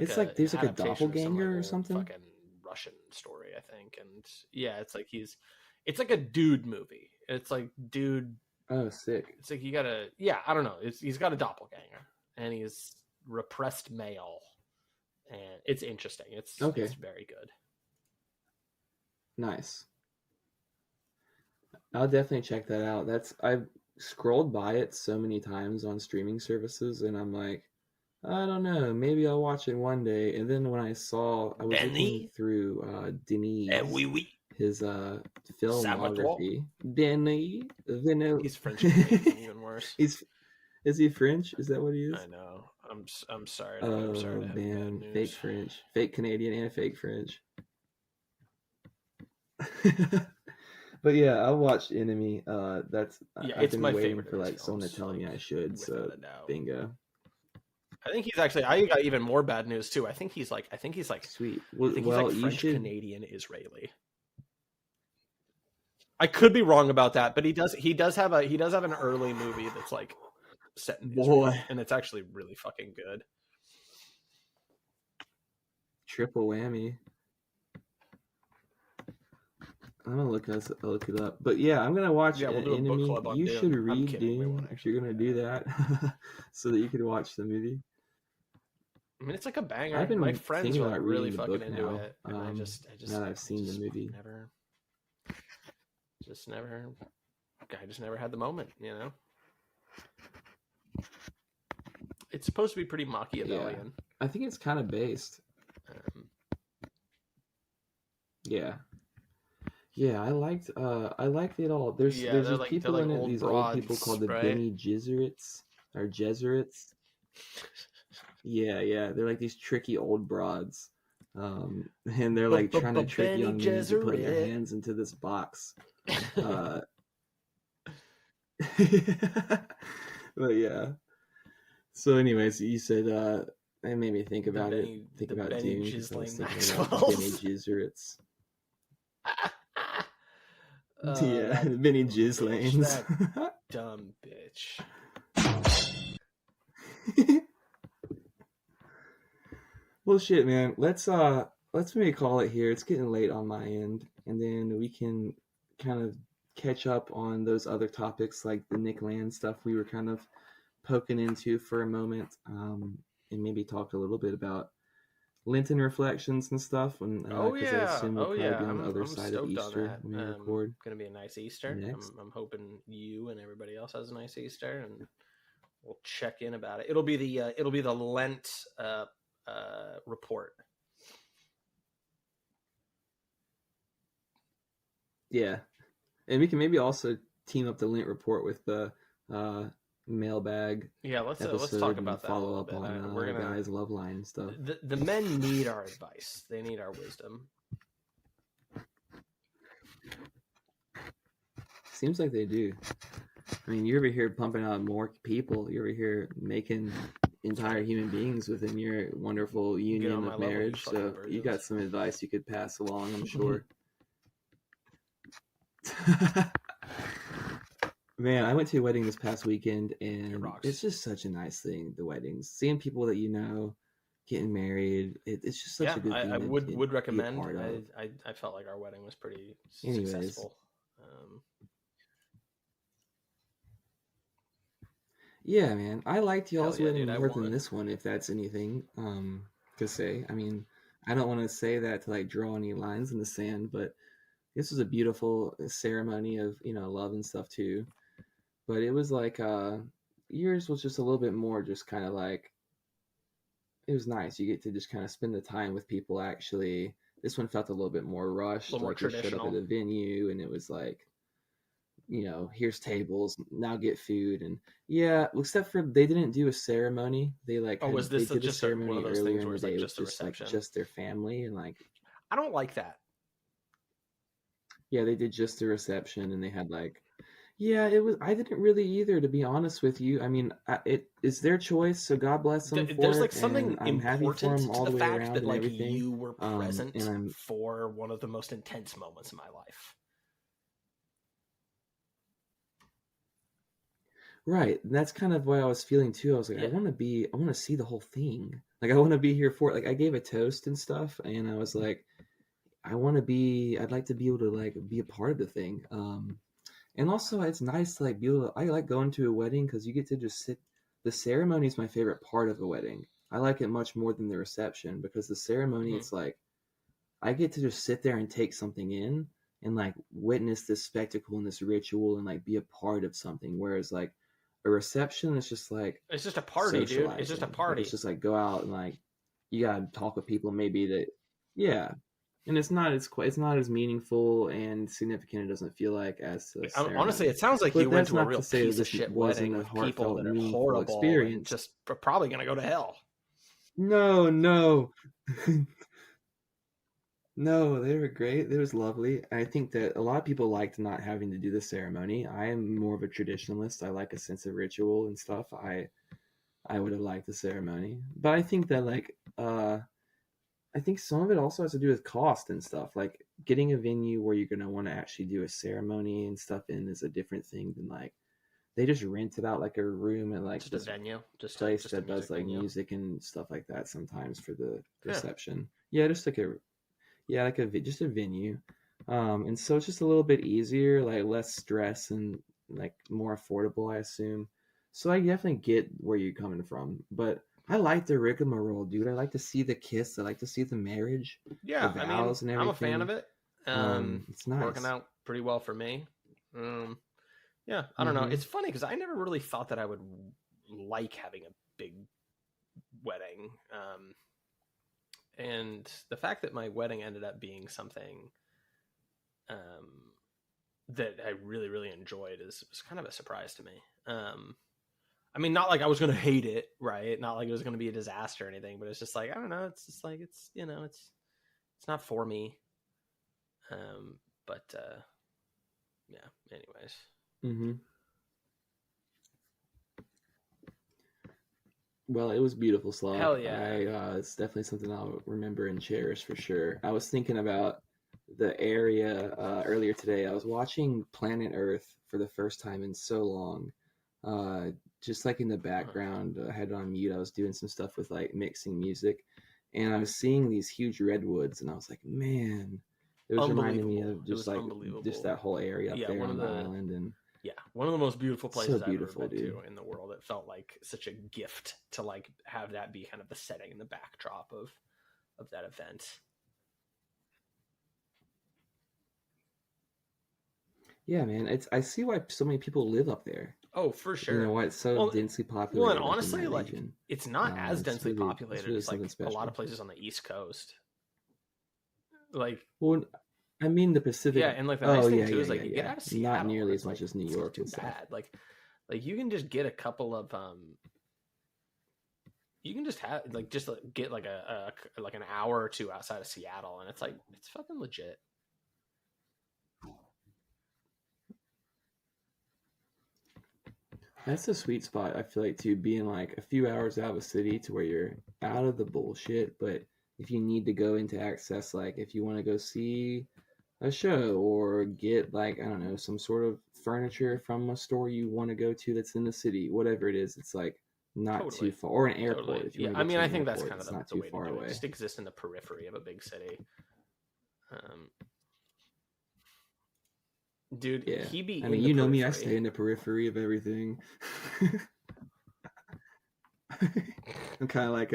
It's a like there's like a adaptation of some like doppelganger or old something. fucking Russian story, I think. And yeah, it's like a dude movie. It's like dude Oh, sick. it's like you gotta yeah, I don't know. He's got a doppelganger and he's repressed male. And it's interesting. Okay. It's very good. Nice. I'll definitely check that out. I've scrolled by it so many times on streaming services, and I'm like, I don't know, maybe I'll watch it one day. And then when I was looking Denis? through Eh, Denis, oui, oui. his Sabaton? filmography. Denis Villeneuve. He's French Canadian, even worse. He's Is he French? Is that what he I is? know. I'm sorry I'm sorry Oh to have bad man, fake news. French, fake Canadian, and fake French. But yeah, I watched Enemy. Yeah, I've it's been my waiting favorite for of his like someone to films, tell me like I should. So without a doubt. bingo. I think he's actually. I got even more bad news too. I think he's like. Sweet. I think he's like You French should. Canadian Israeli. I could be wrong about that, but he does have an early movie that's like set in Israel, Boy, and it's actually really fucking good. triple whammy. I'm gonna look it up. But yeah, I'm gonna watch Yeah, we'll do a book Enemy. club on You should Dune. I'm read kidding. We won't Dune if you're actually gonna do do that. that, so that you can watch the movie. I mean, it's like a I've banger. My been friends thinking are like about really reading the fucking book into now. it, and Now that I've seen the movie. just never, I just never had the moment. You know, it's supposed to be pretty Machiavellian. Yeah. I think it's kind of based. Yeah. Yeah, I liked it all. There's these like, people like in it, old these broads, old people called the right? Bene Gesserits or Jesuits. Yeah, they're like these tricky old broads. And they're like trying to trick Bene young men to put their Gesserit. hands into this box. But yeah. So anyways, you said it made me think about it. Think about Benny Dune because I was Gisling thinking about the Bene Maxwell's. Gesserits. Yeah, That Benny dumb Jizz bitch, lanes. that dumb bitch. Well, shit, man. Let's maybe call it here. It's getting late on my end, and then we can kind of catch up on those other topics like the Nick Land stuff we were kind of poking into for a moment, and maybe talk a little bit about Lenten reflections and stuff. When because I assume we'll probably be on the other I'm side of stoked on Easter that. when we record Gonna be a nice Easter. next. I'm hoping you and everybody else has a nice Easter, and we'll check in about it. It'll be the Lent report. Yeah, and we can maybe also team up the Lent report with the mailbag. Yeah, let's episode talk and about that follow a up little bit. on We're gonna guys' love line and stuff. the men need our advice. They need our wisdom. Seems like they do. I mean, you're over here pumping out more people. You're over here making entire human beings within your wonderful union of marriage. So you got some advice you could pass along, I'm sure. Man, I went to a wedding this past weekend, and it's just such a nice thing, the weddings. Seeing people that you know, getting married. It's just such Yeah, a good I thing to would be a recommend. part of. I felt like our wedding was pretty Anyways, successful. yeah, man, I liked Hell y'all's yeah, dude! wedding I more than won. this one, if that's anything to say. I mean, I don't want to say that to like draw any lines in the sand, but this was a beautiful ceremony of love and stuff too. But it was like yours was just a little bit more just kind of like it was nice. You get to just kind of spend the time with people actually. This one felt a little bit more A rushed. little more Like we showed up at traditional. the venue and it was like, here's tables, now get food. And yeah, except for they didn't do a ceremony. They like Oh, was they this did a just one of ceremony those earlier things in where the it's like day with just a just like reception? just their family and like I don't like that. yeah, they did just the reception and they had like yeah, it was. I didn't really either, to be honest with you. I mean, it is their choice, so God bless them There's for like it, and something I'm happy for important them to all the the way fact around that and like everything. you were And present I'm for one of the most intense moments in my life. right. And that's kind of what I was feeling too. I was like, Yeah. I want to see the whole thing. Like, I want to be here for it. Like, I gave a toast and stuff, and I was like, I'd like to be able to like be a part of the thing. And also, it's nice to like be able to. I like going to a wedding because you get to just sit. The ceremony is my favorite part of a wedding. I like it much more than the reception because the ceremony, Mm-hmm. it's like I get to just sit there and take something in and like witness this spectacle and this ritual and like be a part of something. Whereas like a reception is just like It's just a party, dude. It's just a socializing. Like it's party. just like go out and like you gotta talk with people maybe that yeah. And it's not as meaningful and significant. It doesn't feel like as a Honestly, ceremony. it sounds like But you went that's to a not real to say that piece of this shit wasn't wedding a with people heartfelt, that are meaningful horrible and experience. just are probably going to go to hell. No, no. No, they were great. It was lovely. I think that a lot of people liked not having to do the ceremony. I am more of a traditionalist. I like a sense of ritual and stuff. I would have liked the ceremony. But I think that like I think some of it also has to do with cost and stuff. Like getting a venue where you're gonna want to actually do a ceremony and stuff in is a different thing than like they just rented out like a room at like Just a this venue, place just a that does music like venue. music and stuff like that sometimes for the Yeah. reception. Yeah, just like a yeah, like just a venue. And so it's just a little bit easier, like less stress and like more affordable, I assume. So I definitely get where you're coming from, but I like the rigmarole, dude. I like to see the kiss. I like to see the marriage, the Yeah, I mean, vows, and I'm a fan everything. of it. It's Working nice. out pretty well for me. Um, yeah, I don't know. Mm-hmm. It's funny because I never really thought that I would like having a big wedding. And the fact that my wedding ended up being something um, that I really, really enjoyed was kind of a surprise to me. I mean, not like I was going to hate it, right? Not like it was going to be a disaster or anything, but it's just like, I don't know. It's just like, it's not for me. But yeah, anyways. Mm-hmm. Well, it was beautiful, Slav. Hell yeah. It's definitely something I'll remember and cherish for sure. I was thinking about the area earlier today. I was watching Planet Earth for the first time in so long. Uh, just like in the background, I had it on mute. I was doing some stuff with like mixing music, and I was seeing these huge redwoods, and I was like, man, it was reminding me Unbelievable. of It just was like just unbelievable. that whole area up Yeah, there on the island, and one of the most beautiful so places I've ever beautiful, been dude. to in the world. It felt like such a gift to like have that be kind of the setting and the backdrop of that event. Yeah, man, it's I see why so many people live up there. Oh, for You know sure. why it's so Well, densely well, and populated, like in honestly, that like region. it's not as densely It's populated really as something like a lot of special. places on the East Coast. Like, Well, I mean the yeah, Pacific. and like the nice Oh thing yeah, too yeah, is like yeah, you get yeah. out of Not Seattle and nearly as much as New it's not York too and stuff. bad. Like you can just get a couple of you can just have like just get like a like an hour or two outside of Seattle, and it's like it's fucking legit. That's the sweet spot. I feel like too, being like a few hours out of a city to where you're out of the bullshit. But if you need to go into access, like if you want to go see a show or get like I don't know some sort of furniture from a store you want to go to that's in the city, whatever it is, it's like not too Totally. far, or an airport. Totally. If you Yeah, want I to get mean, to I an think that's airport, kind of it's not the too way to far do it. away. Just exist in the periphery of a big city. Dude, Yeah, he be I in mean, the you know me, I periphery. stay in the periphery of everything. I'm kind of like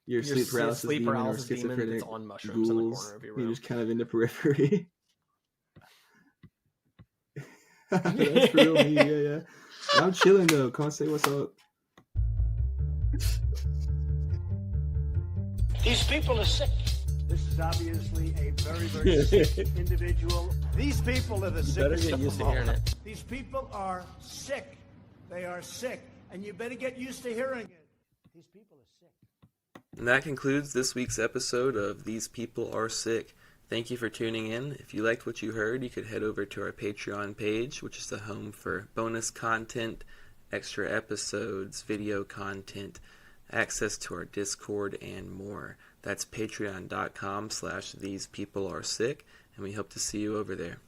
your sleep paralysis demon or demon that's schizophrenic on mushrooms in the corner ghouls. of your You're room. just kind of in the periphery. That's real me, yeah. I'm chilling though. Come say what's up. These people are sick. This is obviously a very, very sick individual. These people are the You better sickest get of used to them all. hearing it. These people are sick. They are sick. And you better get used to hearing it. These people are sick. And that concludes this week's episode of These People Are Sick. Thank you for tuning in. If you liked what you heard, you could head over to our Patreon page, which is the home for bonus content, extra episodes, video content, access to our Discord, and more. That's patreon.com/thesepeoplearesick, and we hope to see you over there.